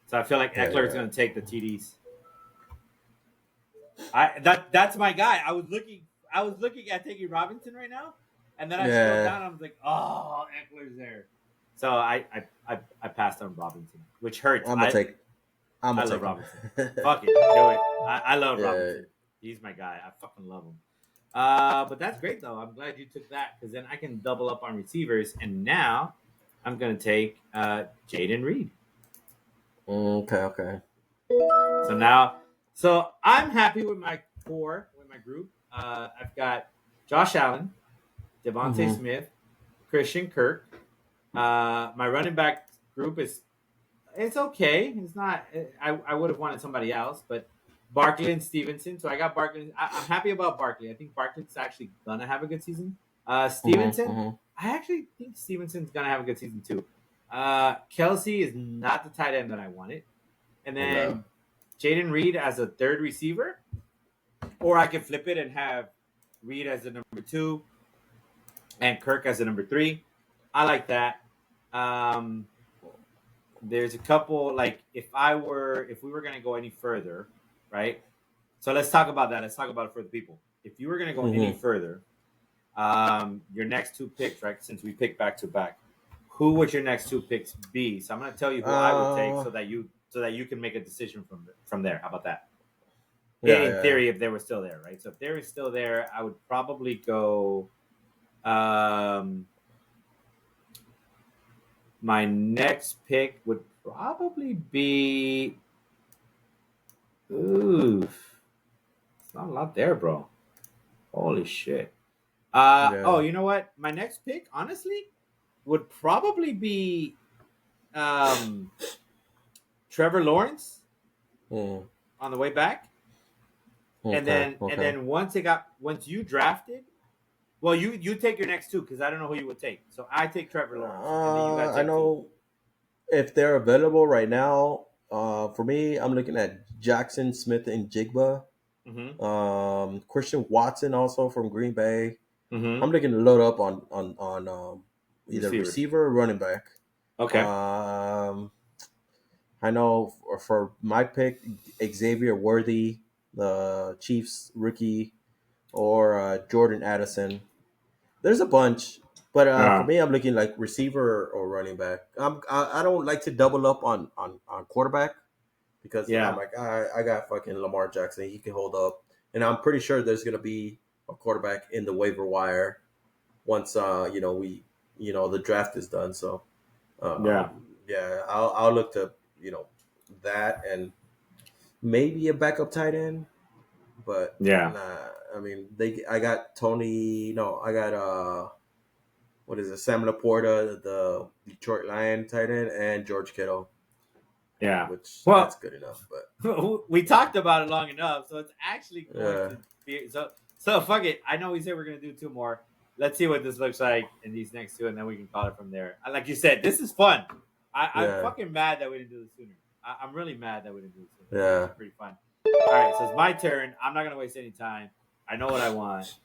So I feel like Eckler's going to take the TDs. That's my guy. I was looking at taking Robinson right now, and then I scrolled down and I was like, oh, Eckler's there. So I passed on Robinson, which hurts. I love Robinson. Fuck it, do it. I love Robinson. He's my guy. I fucking love him. But that's great though. I'm glad you took that because then I can double up on receivers. And now I'm gonna take Jaden Reed. Okay. So I'm happy with my core, with my group. I've got Josh Allen, Devontae Smith, Christian Kirk. My running back group it's okay. It's not. I would have wanted somebody else, but Barkley and Stevenson. So I got Barkley. I'm happy about Barkley. I think Barkley's actually gonna have a good season. Stevenson. I actually think Stevenson's gonna have a good season too. Kelsey is not the tight end that I wanted, and then Jaden Reed as a third receiver, or I can flip it and have Reed as the number 2 and Kirk as the number 3. I like that. There's a couple, like if we were going to go any further, right? So let's talk about that. Let's talk about it for the people. If you were going to go any further, your next 2 picks, right? Since we picked back to back, who would your next 2 picks be? So I'm going to tell you who I would take so that you can make a decision from there. How about that? In theory, if they were still there, right? So if they were still there, I would probably go. My next pick would probably be. Ooh, it's not a lot there, bro. Holy shit. Oh, you know what? My next pick, honestly, would probably be Trevor Lawrence on the way back. And then once you drafted, well, you take your next two because I don't know who you would take. So I take Trevor Lawrence. And then you guys take I know if they're available right now. For me, I'm looking at Jackson Smith and Jigba. Mm-hmm. Christian Watson also from Green Bay. Mm-hmm. I'm looking to load up on either receiver or running back. Okay. I know for my pick, Xavier Worthy, the Chiefs rookie, or Jordan Addison. There's a bunch, but for me, I'm looking like receiver or running back. I don't like to double up on quarterback because I'm like I got fucking Lamar Jackson. He can hold up, and I'm pretty sure there's gonna be a quarterback in the waiver wire once the draft is done. So I'll look to that and maybe a backup tight end, but I mean I got Tony. No, I got what is it? Sam Laporta, the Detroit Lion tight end, and George Kittle. Yeah, that's good enough. But we talked about it long enough, so it's actually going to be so. Fuck it. I know we said we're going to do two more. Let's see what this looks like in these next two, and then we can call it from there. Like you said, this is fun. I'm fucking mad that we didn't do this sooner. I'm really mad that we didn't do this sooner. Yeah, it's pretty fun. All right, so it's my turn. I'm not going to waste any time. I know what I want.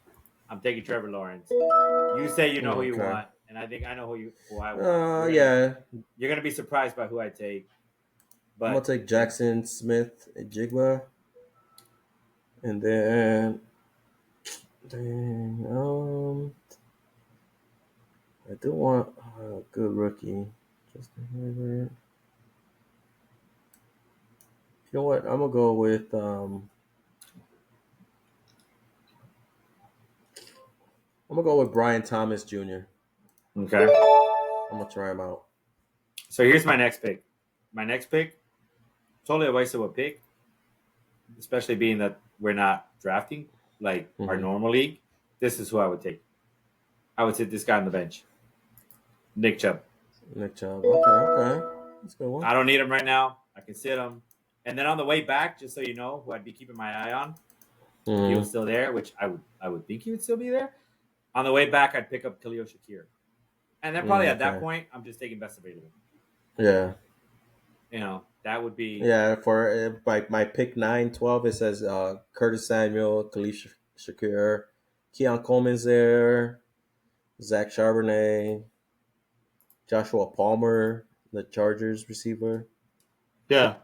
I'm taking Trevor Lawrence. You say you know who you want, and I think I know who I want. You're going to be surprised by who I take. But I'm gonna take Jackson Smith and Jigba, and then I do want a good rookie, Justin Herbert. You know what? I'm gonna go with Brian Thomas Jr. Okay, I'm gonna try him out. So here's my next pick. My next pick, totally a waste of a pick, especially being that we're not drafting like our normal league. This is who I would take. I would sit this guy on the bench, Nick Chubb. Okay. That's a good one. I don't need him right now. I can sit him. And then on the way back, just so you know, who I'd be keeping my eye on, if he was still there, which I would think he would still be there. On the way back, I'd pick up Khalil Shakir. And then probably at that point, I'm just taking best available. Yeah. That would be... Yeah, for my pick 9-12, it says Curtis Samuel, Khalil Shakir, Keon Coleman's there, Zach Charbonnet, Joshua Palmer, the Chargers receiver. Yeah.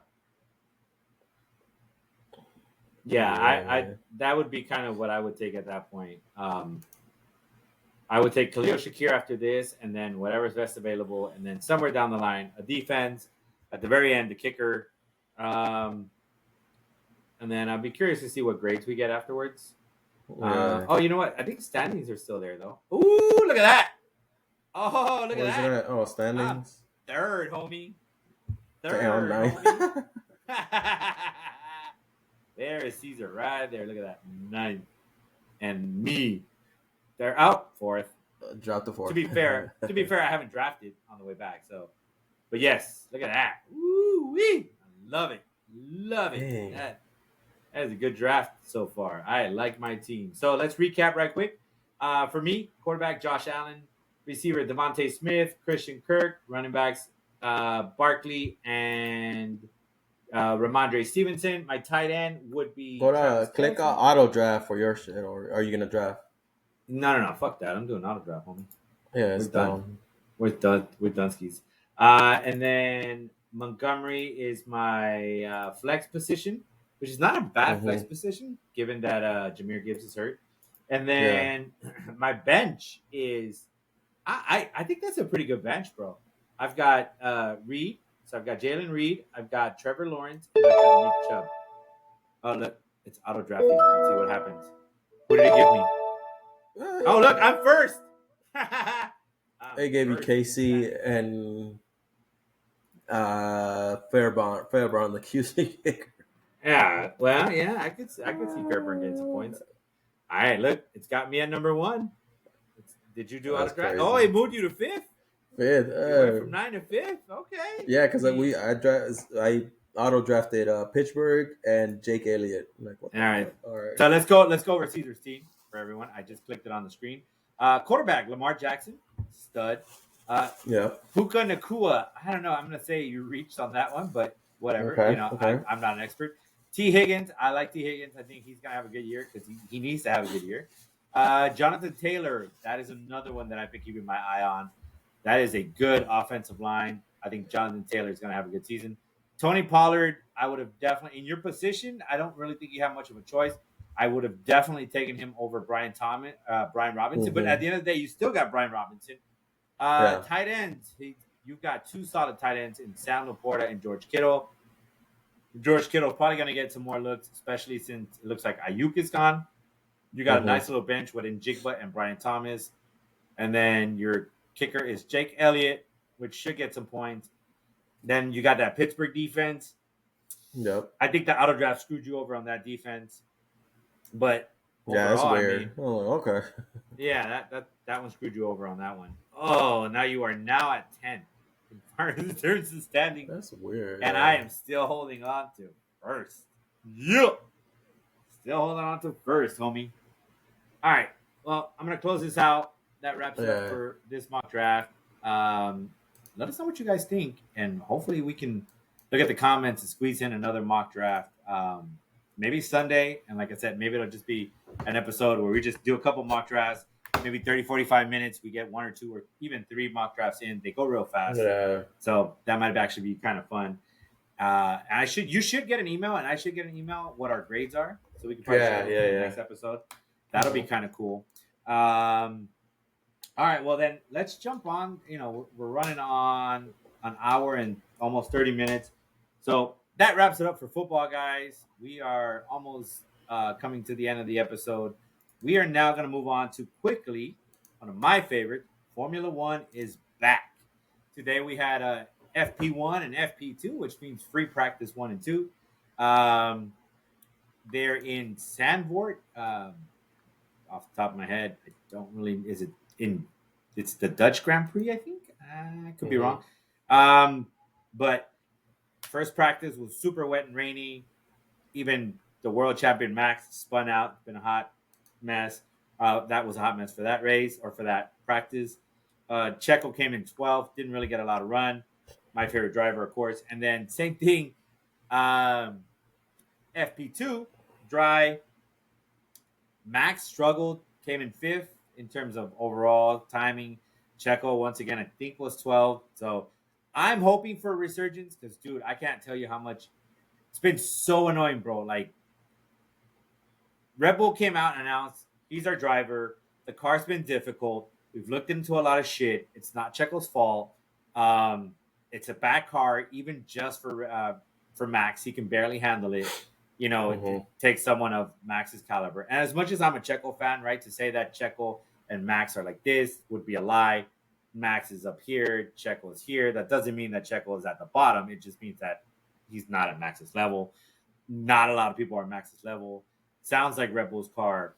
Yeah, I that would be kind of what I would take at that point. I would take Khalil Shakir after this, and then whatever's best available, and then somewhere down the line, a defense, at the very end, the kicker. And then I'd be curious to see what grades we get afterwards. Oh, you know what? I think standings are still there, though. Ooh, look at that. Oh, look at that. Oh, standings. Third, homie. Damn, homie. There is Caesar right there. Look at that. 9th. And me. They're out 4th. Drop the 4th. To be fair, I haven't drafted on the way back. So, but yes, look at that. Woo-wee. I love it. Dang. That is a good draft so far. I like my team. So let's recap right quick. For me, quarterback Josh Allen, receiver Devontae Smith, Christian Kirk, running backs Barkley and Ramondre Stevenson. My tight end would be. But click auto draft for your shit, or are you gonna draft? No. Fuck that. I'm doing auto draft, homie. Yeah, it's done. We're done with Dunskies. And then Montgomery is my flex position, which is not a bad flex position, given that Jahmyr Gibbs is hurt. And then my bench is, I think that's a pretty good bench, bro. I've got Reed. So I've got Jalen Reed. I've got Trevor Lawrence. And I've got Nick Chubb. Oh, look. It's auto drafting. Let's see what happens. Who did it give me? Oh, look, I'm first. They gave you Casey and Fairbairn, the QC kicker. Yeah, well, yeah, I could see Fairburn getting some points. All right, look, it's got me at number 1. Did you do auto draft? Oh, it moved you to 5th. Fifth. You went from 9 to 5th. Okay. Yeah, because I auto drafted Pittsburgh and Jake Elliott. Like, what All right. So let's go over Caesar's team for everyone. I just clicked it on the screen. Quarterback Lamar Jackson, stud. Puka Nacua. I don't know. I'm gonna say you reached on that one, but whatever. Okay. I'm not an expert. T. Higgins. I like T. Higgins. I think he's gonna have a good year because he needs to have a good year. Jonathan Taylor. That is another one that I've been keeping my eye on. That is a good offensive line. I think Jonathan Taylor is going to have a good season. Tony Pollard, I would have definitely, in your position, I don't really think you have much of a choice. I would have definitely taken him over Brian Robinson. Mm-hmm. But at the end of the day, you still got Brian Robinson. Tight ends, you've got 2 solid tight ends in Sam Laporta and George Kittle. George Kittle probably going to get some more looks, especially since it looks like Ayuk is gone. You got a nice little bench with Njigba and Brian Thomas. And then your kicker is Jake Elliott, which should get some points. Then you got that Pittsburgh defense. Yep. I think the auto draft screwed you over on that defense. But overall, that's weird. Okay. Yeah, that one screwed you over on that one. Oh, now you are now at 10. There's the standing. That's weird. And I am still holding on to first. Yep. Still holding on to first, homie. All right. Well, I'm going to close this out. That wraps it up for this mock draft. Let us know what you guys think, and hopefully we can look at the comments and squeeze in another mock draft. Maybe Sunday, and like I said, maybe it'll just be an episode where we just do a couple mock drafts, maybe 30, 45 minutes. We get 1 or 2 or even 3 mock drafts in. They go real fast. Yeah. So that might actually be kind of fun. And you should get an email, and I should get an email what our grades are, so we can probably share it in the next episode. That'll be kind of cool. All right, well then let's jump on. We're running on an hour and almost 30 minutes. So that wraps it up for football, guys. We are almost coming to the end of the episode. We are now going to move on to quickly, one of my favorites, Formula One is back. Today we had a FP1 and FP2, which means free practice 1 and 2. They're in Zandvoort. Off the top of my head, I don't really. It's the Dutch Grand Prix, I think. I could be wrong. But first practice was super wet and rainy. Even the world champion Max spun out. It's been a hot mess. That was a hot mess for that race or for that practice. Checo came in 12th. Didn't really get a lot of run. My favorite driver, of course. And then same thing. FP2, dry. Max struggled, came in 5th in terms of overall timing. Checo, once again, I think was 12th. So I'm hoping for a resurgence because, dude, I can't tell you how much. It's been so annoying, bro. Like, Red Bull came out and announced, he's our driver. The car's been difficult. We've looked into a lot of shit. It's not Checo's fault. It's a bad car, even just for Max. He can barely handle it. It takes someone of Max's caliber. And as much as I'm a Checo fan, right, to say that Checo and Max are like this would be a lie. Max is up here, Checo is here. That doesn't mean that Checo is at the bottom. It just means that he's not at Max's level. Not a lot of people are at Max's level. Sounds like Red Bull's car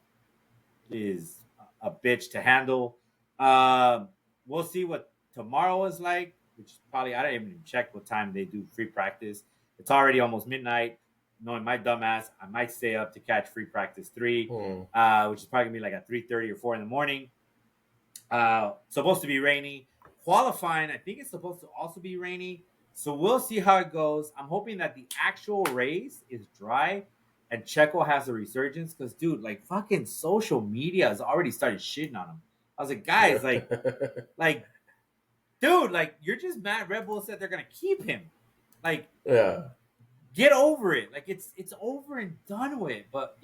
is a bitch to handle. We'll see what tomorrow is like, which is probably, I don't even check what time they do free practice. It's already almost midnight. Knowing my dumbass, I might stay up to catch free practice 3, which is probably going to be like at 3:30 or 4 in the morning. Supposed to be rainy. Qualifying, I think it's supposed to also be rainy. So we'll see how it goes. I'm hoping that the actual race is dry and Checo has a resurgence. Because, dude, like, fucking social media has already started shitting on him. I was like, guys, like, dude, like, you're just mad Red Bull said they're going to keep him. Like, get over it. Like, it's over and done with. But,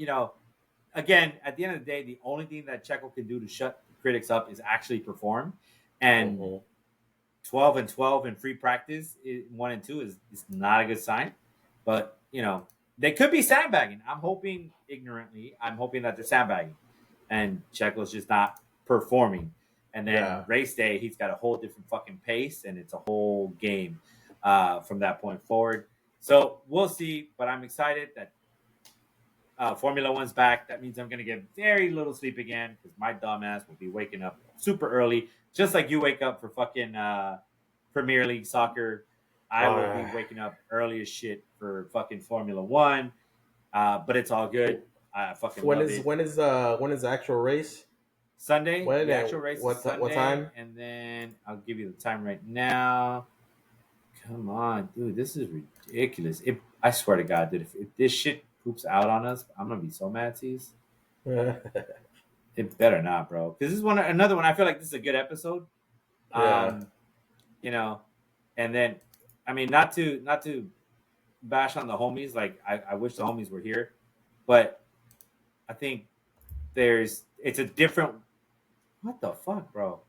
again, at the end of the day, the only thing that Checo can do to shut the critics up is actually perform. And 12 and 12 in free practice, 1 and 2 is not a good sign. But, they could be sandbagging. I'm hoping ignorantly. I'm hoping that they're sandbagging, and Checo's just not performing. And then race day, he's got a whole different fucking pace, and it's a whole game from that point forward. So we'll see. But I'm excited that Formula One's back. That means I'm going to get very little sleep again because my dumbass will be waking up super early, just like you wake up for fucking Premier League soccer. I will be waking up early as shit for fucking Formula One, but it's all good. I fucking love it. When is the actual race? Sunday. The actual race is Sunday. What time? And then I'll give you the time right now. Come on, dude, this is ridiculous. I swear to God, dude, if this shit poops out on us, I'm gonna be so mad, Ceez. It better not, bro. Because this is another one. I feel like this is a good episode. You know, and then I mean, not to bash on the homies. Like I wish the homies were here, but I think it's a different. What the fuck, bro?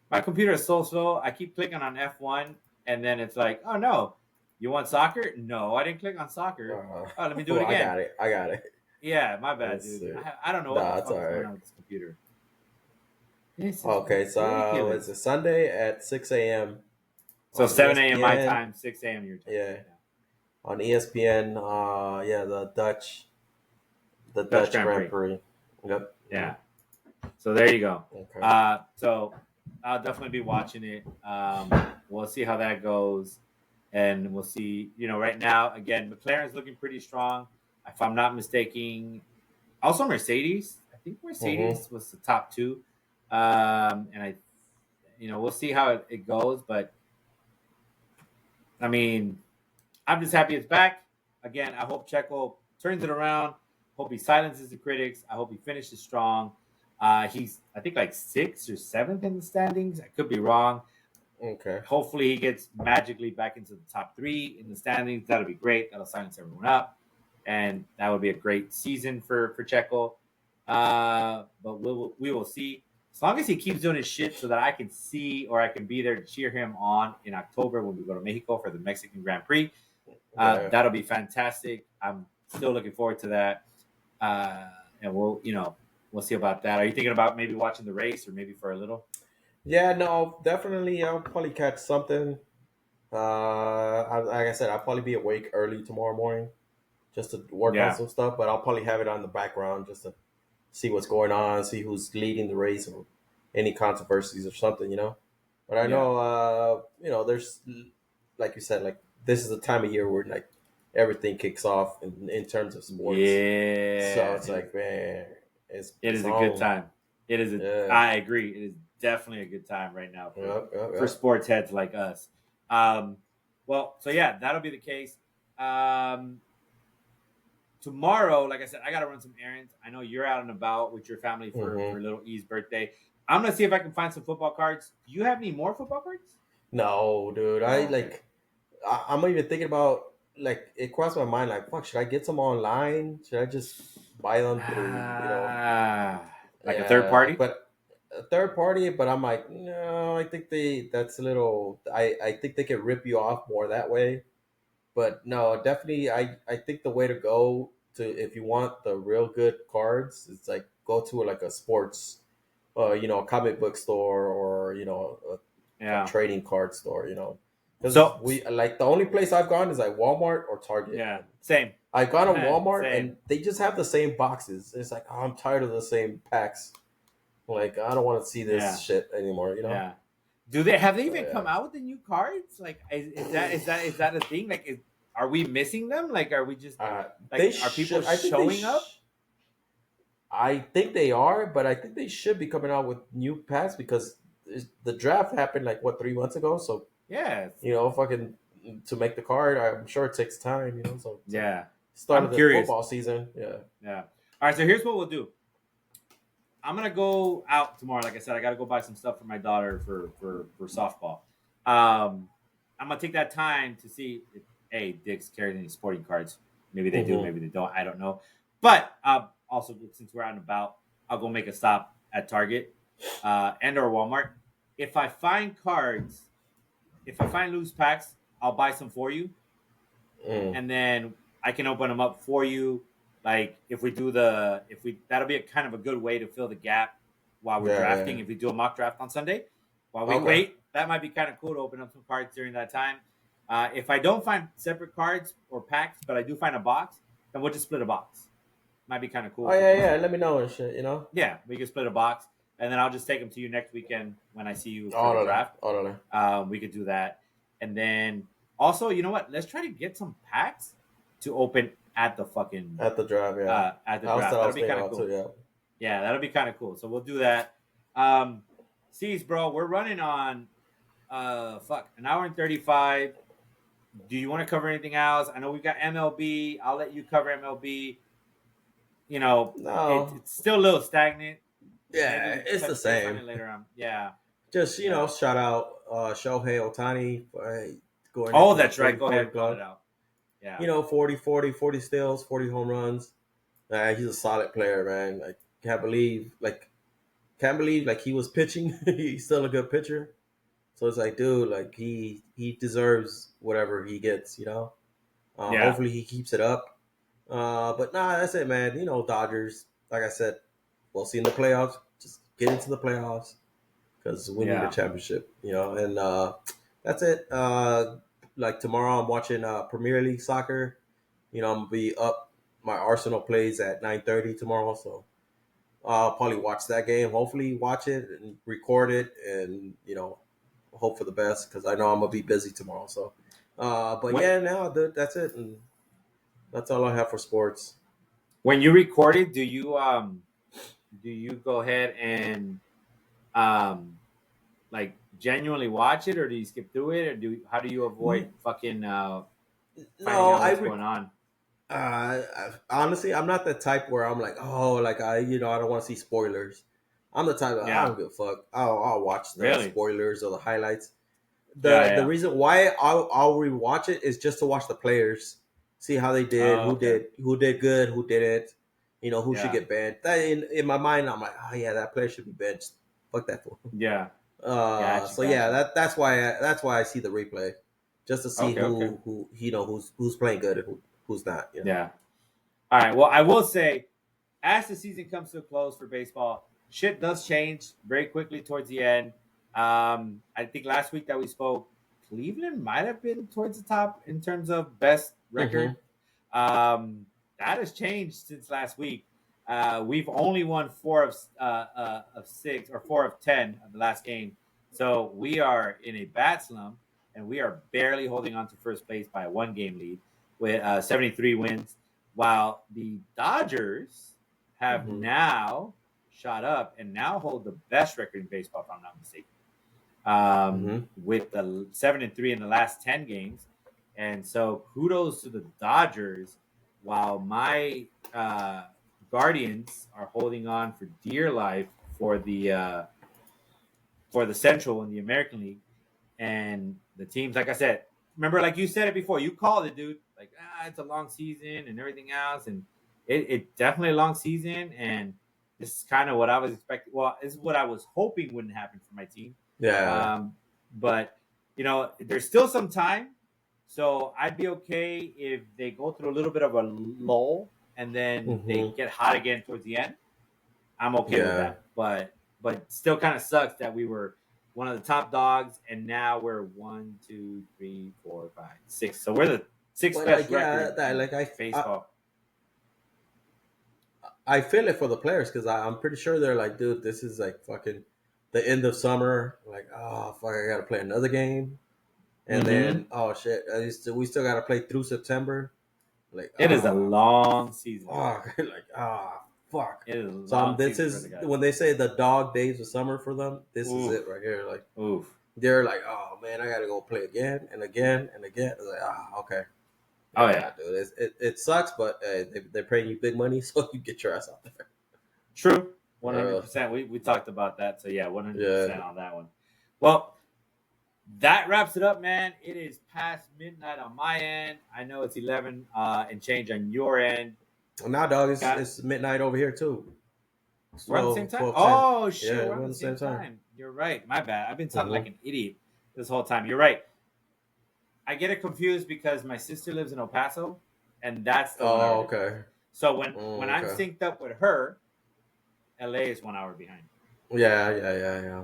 My computer is so slow. I keep clicking on F1, and then it's like, oh no, you want soccer? No, I didn't click on soccer. Oh, let me do it again. I got it. Yeah, my bad, dude. I don't know what the fuck is going on with this computer. Okay, so it's a Sunday at 6 a.m. So 7 a.m. my time, 6 a.m. your time. Yeah. On ESPN, the Dutch Grand Prix. Yep. Yeah. So there you go. Okay. So I'll definitely be watching it. We'll see how that goes. And we'll see, right now, again, McLaren's looking pretty strong. If I'm not mistaken, also Mercedes. I think Mercedes was the top two. And we'll see how it goes. But, I mean, I'm just happy it's back. Again, I hope Checo turns it around. Hope he silences the critics. I hope he finishes strong. He's, I think, like 6th or 7th in the standings. I could be wrong. Okay. Hopefully he gets magically back into the top 3 in the standings. That'll be great. That'll silence everyone up. And that would be a great season for Checo. But we will see. As long as he keeps doing his shit so that I can see or I can be there to cheer him on in October when we go to Mexico for the Mexican Grand Prix. That'll be fantastic. I'm still looking forward to that. And we'll see about that. Are you thinking about maybe watching the race or maybe for a little? Yeah, no, definitely. I'll probably catch something. Like I said, I'll probably be awake early tomorrow morning just to work on some stuff, but I'll probably have it on the background just to see what's going on, see who's leading the race or any controversies or something, But I know, there's, like you said, like this is the time of year where like everything kicks off in terms of sports. Yeah. So it's like, man, it is a good time. It is. I agree. It is definitely a good time right now for sports heads like us. That'll be the case. Tomorrow, like I said, I got to run some errands. I know you're out and about with your family for little E's birthday. I'm going to see if I can find some football cards. Do you have any more football cards? No, dude. I'm even thinking about, like, it crossed my mind, like, fuck, should I get some online? Should I just buy them through, a third party? But a third party, but I'm like, no, I think that's a little, I think they can rip you off more that way. But no, definitely, I think the way to go if you want the real good cards, it's like go to like a sports, a comic book store or, a trading card store, So the only place I've gone is like Walmart or Target. Yeah, same. I've gone to Walmart and they just have the same boxes. It's like, I'm tired of the same packs. Like, I don't want to see this shit anymore, Yeah. Have they even come out with the new cards? Like, is that a thing? Like, are we missing them? Like, are we just are people showing up? I think they are, but I think they should be coming out with new packs because the draft happened 3 months ago. So fucking to make the card, I'm sure it takes time. So start of the football season. Yeah. All right. So here's what we'll do. I'm gonna go out tomorrow. Like I said, I gotta go buy some stuff for my daughter for softball. I'm gonna take that time to see if Dick's carries any sporting cards. Maybe they do, maybe they don't. I don't know. But also, since we're out and about, I'll go make a stop at Target and or Walmart. If I find loose packs, I'll buy some for you. And then I can open them up for you. Like if we that'll be a kind of a good way to fill the gap while we're drafting. If we do a mock draft on Sunday, while we wait, that might be kind of cool to open up some cards during that time. If I don't find separate cards or packs, but I do find a box, then we'll just split a box. Might be kind of cool. Oh yeah. Let me know and shit. You know. Yeah, we can split a box, and then I'll just take them to you next weekend when I see you for the draft. We could do that, and then also, you know what? Let's try to get some packs to open at the draft. Yeah, at the draft. That'll be kind of cool. Too, yeah, that'll be kind of cool. So we'll do that. Ceez, bro, we're running on an hour and 35. Do you want to cover anything else? I know we've got MLB. I'll let you cover MLB. You know, it's still a little stagnant. Yeah, it's the same. Later on. Yeah. Just, shout out Shohei Ohtani for going. Oh, that's right. Go ahead. Call it out. Yeah. 40 steals, 40 home runs. He's a solid player, man. Like, can't believe he was pitching. He's still a good pitcher. So it's like, dude, like he deserves whatever he gets, Hopefully he keeps it up. But that's it, man. Dodgers, like I said, we'll see in the playoffs. Just get into the playoffs because we need a championship, and that's it. Like tomorrow I'm watching Premier League soccer. I'm going to be up. My Arsenal plays at 9:30 tomorrow, so I'll probably watch that game. Hopefully watch it and record it and, hope for the best because I know I'm going to be busy tomorrow. So, that's it. And that's all I have for sports. When you record it, do you go ahead and like genuinely watch it, or do you skip through it, or how do you avoid fucking finding out what's going on? Honestly, I'm not the type where I'm like, I don't want to see spoilers. I'm the type I don't give a fuck. I'll watch the spoilers or the highlights. The reason why I'll rewatch it is just to watch the players, see how they did, who did good, who didn't, who should get banned. That in my mind, I'm like, that player should be benched. Fuck that fool. Yeah. That's why I see the replay, just to see who's playing good and who's not. Yeah. All right. Well, I will say, as the season comes to a close for baseball, shit does change very quickly towards the end. I think last week that we spoke, Cleveland might have been towards the top in terms of best record. That has changed since last week. We've only won 4 of 6 or 4 of 10 of the last game. So we are in a bad slump, and we are barely holding on to first place by a 1-game lead with 73 wins, while the Dodgers have now shot up and now hold the best record in baseball, if I'm not mistaken, with the 7-3 in the last 10 games. And so kudos to the Dodgers, while my Guardians are holding on for dear life for the Central in the American League. And the teams, like I said, remember, like you said it before, you called it, dude. Like, it's a long season and everything else. And it definitely a long season. And this is kind of what I was expecting. Well, this is what I was hoping wouldn't happen for my team. Yeah. But, there's still some time. So I'd be okay if they go through a little bit of a lull and then they get hot again towards the end. I'm okay with that. But still kind of sucks that we were one of the top dogs, and now we're 1, 2, 3, 4, 5, 6. So we're the 6th best record baseball. I feel it for the players because I'm pretty sure they're like, dude, this is like fucking the end of summer. Like, oh fuck, I gotta play another game, and then oh shit, we still gotta play through September. Like, it is a long season. Fuck. Fuck. So this is when they say the dog days of summer for them. This is it right here. Like, they're like, oh man, I gotta go play again and again and again. It's like, okay. Oh yeah, dude. It sucks, but they're paying you big money, so you get your ass out there. True, 100%. We talked about that, so 100% on that one. Well, that wraps it up, man. It is past midnight on my end. I know it's 11 and change on your end. Well, now, dog, it's midnight over here too. We're at the same time. Oh shit, we're at the same time. You're right. My bad. I've been talking like an idiot this whole time. You're right. I get it confused because my sister lives in El Paso, and that's the okay. So when I'm synced up with her, LA is 1 hour behind. Yeah.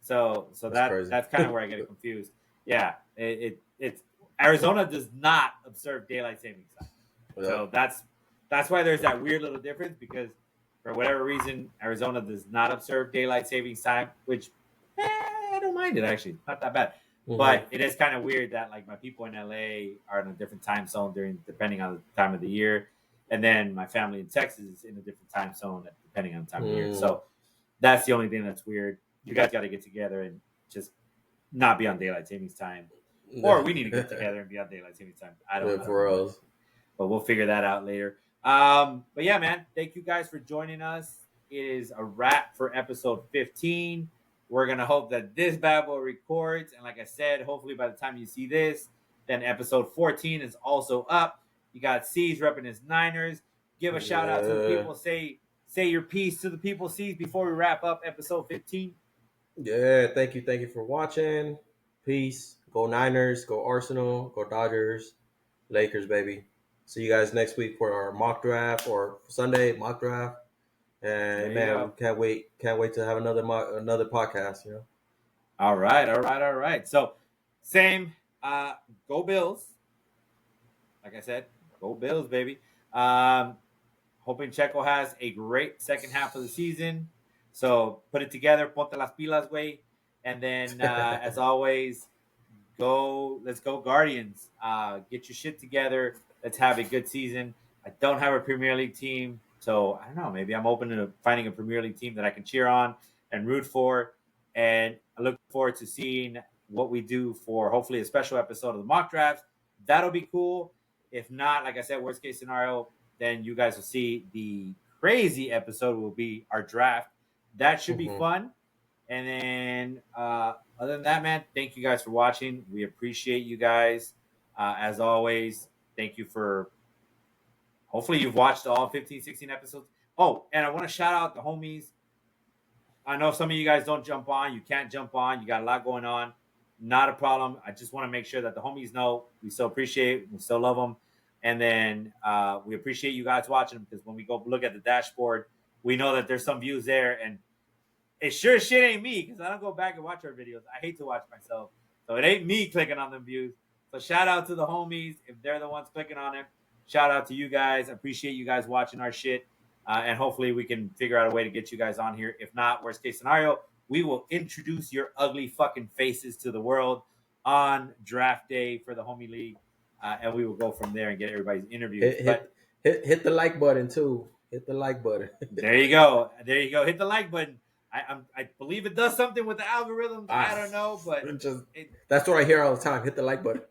So that's kind of where I get confused. Yeah, it's Arizona does not observe daylight savings time. Yep. So that's why there's that weird little difference, because for whatever reason Arizona does not observe daylight savings time, which I don't mind it actually, not that bad. Mm-hmm. But it is kind of weird that like my people in LA are in a different time zone depending on the time of the year, and then my family in Texas is in a different time zone depending on the time of the year. So that's the only thing that's weird. You guys got to get together and just not be on daylight savings time, or we need to get together and be on daylight savings time. I don't know, but we'll figure that out later. But yeah, man, thank you guys for joining us. It is a wrap for episode 15. We're gonna hope that this bad boy records, and like I said, hopefully by the time you see this, then episode 14 is also up. You got Ceez repping his Niners. Give a shout out to the people. Say your piece to the people, Ceez, before we wrap up episode 15. Yeah, thank you for watching. Peace. Go Niners, go Arsenal, go Dodgers, Lakers, baby. See you guys next week for our mock draft, or Sunday mock draft. And man, can't wait to have another podcast, you know. All right. So same, go Bills. Like I said, go Bills, baby. Hoping Checo has a great second half of the season. So put it together, ponte las pilas, güey. And then, as always, let's go Guardians. Get your shit together. Let's have a good season. I don't have a Premier League team, so I don't know. Maybe I'm open to finding a Premier League team that I can cheer on and root for. And I look forward to seeing what we do for hopefully a special episode of the mock drafts. That'll be cool. If not, like I said, worst case scenario, then you guys will see the crazy episode will be our draft. That should be fun. And then other than that, man, thank you guys for watching. We appreciate you guys. As always, thank you for hopefully you've watched all 15, 16 episodes. Oh, and I want to shout out the homies. I know some of you guys don't jump on. You can't jump on. You got a lot going on. Not a problem. I just want to make sure that the homies know we still appreciate, we still love them. And then we appreciate you guys watching them, because when we go look at the dashboard, we know that there's some views there. And it sure as shit ain't me, because I don't go back and watch our videos. I hate to watch myself. So it ain't me clicking on them views. So shout out to the homies. If they're the ones clicking on it, shout out to you guys. I appreciate you guys watching our shit. And hopefully we can figure out a way to get you guys on here. If not, worst case scenario, we will introduce your ugly fucking faces to the world on draft day for the homie league. And we will go from there and get everybody's interviews. Hit the like button too. Hit the like button. There you go. Hit the like button. I believe it does something with the algorithms. I don't know, but that's what I hear all the time. Hit the like button.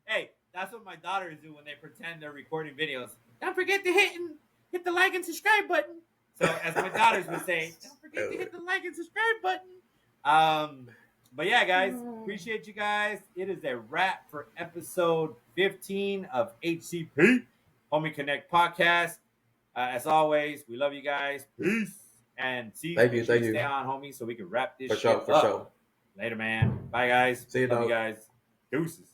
Hey, that's what my daughters do when they pretend they're recording videos. Don't forget to hit the like and subscribe button. So as my daughters would say, don't forget to hit the like and subscribe button. But yeah, guys, appreciate you guys. It is a wrap for episode 15 of HCP, Homie Connect Podcast. As always, we love you guys. Peace. And see, thank you. Stay on, homie, so we can wrap this for shit sure. Later, man. Bye, guys. See you, love you guys. Deuces.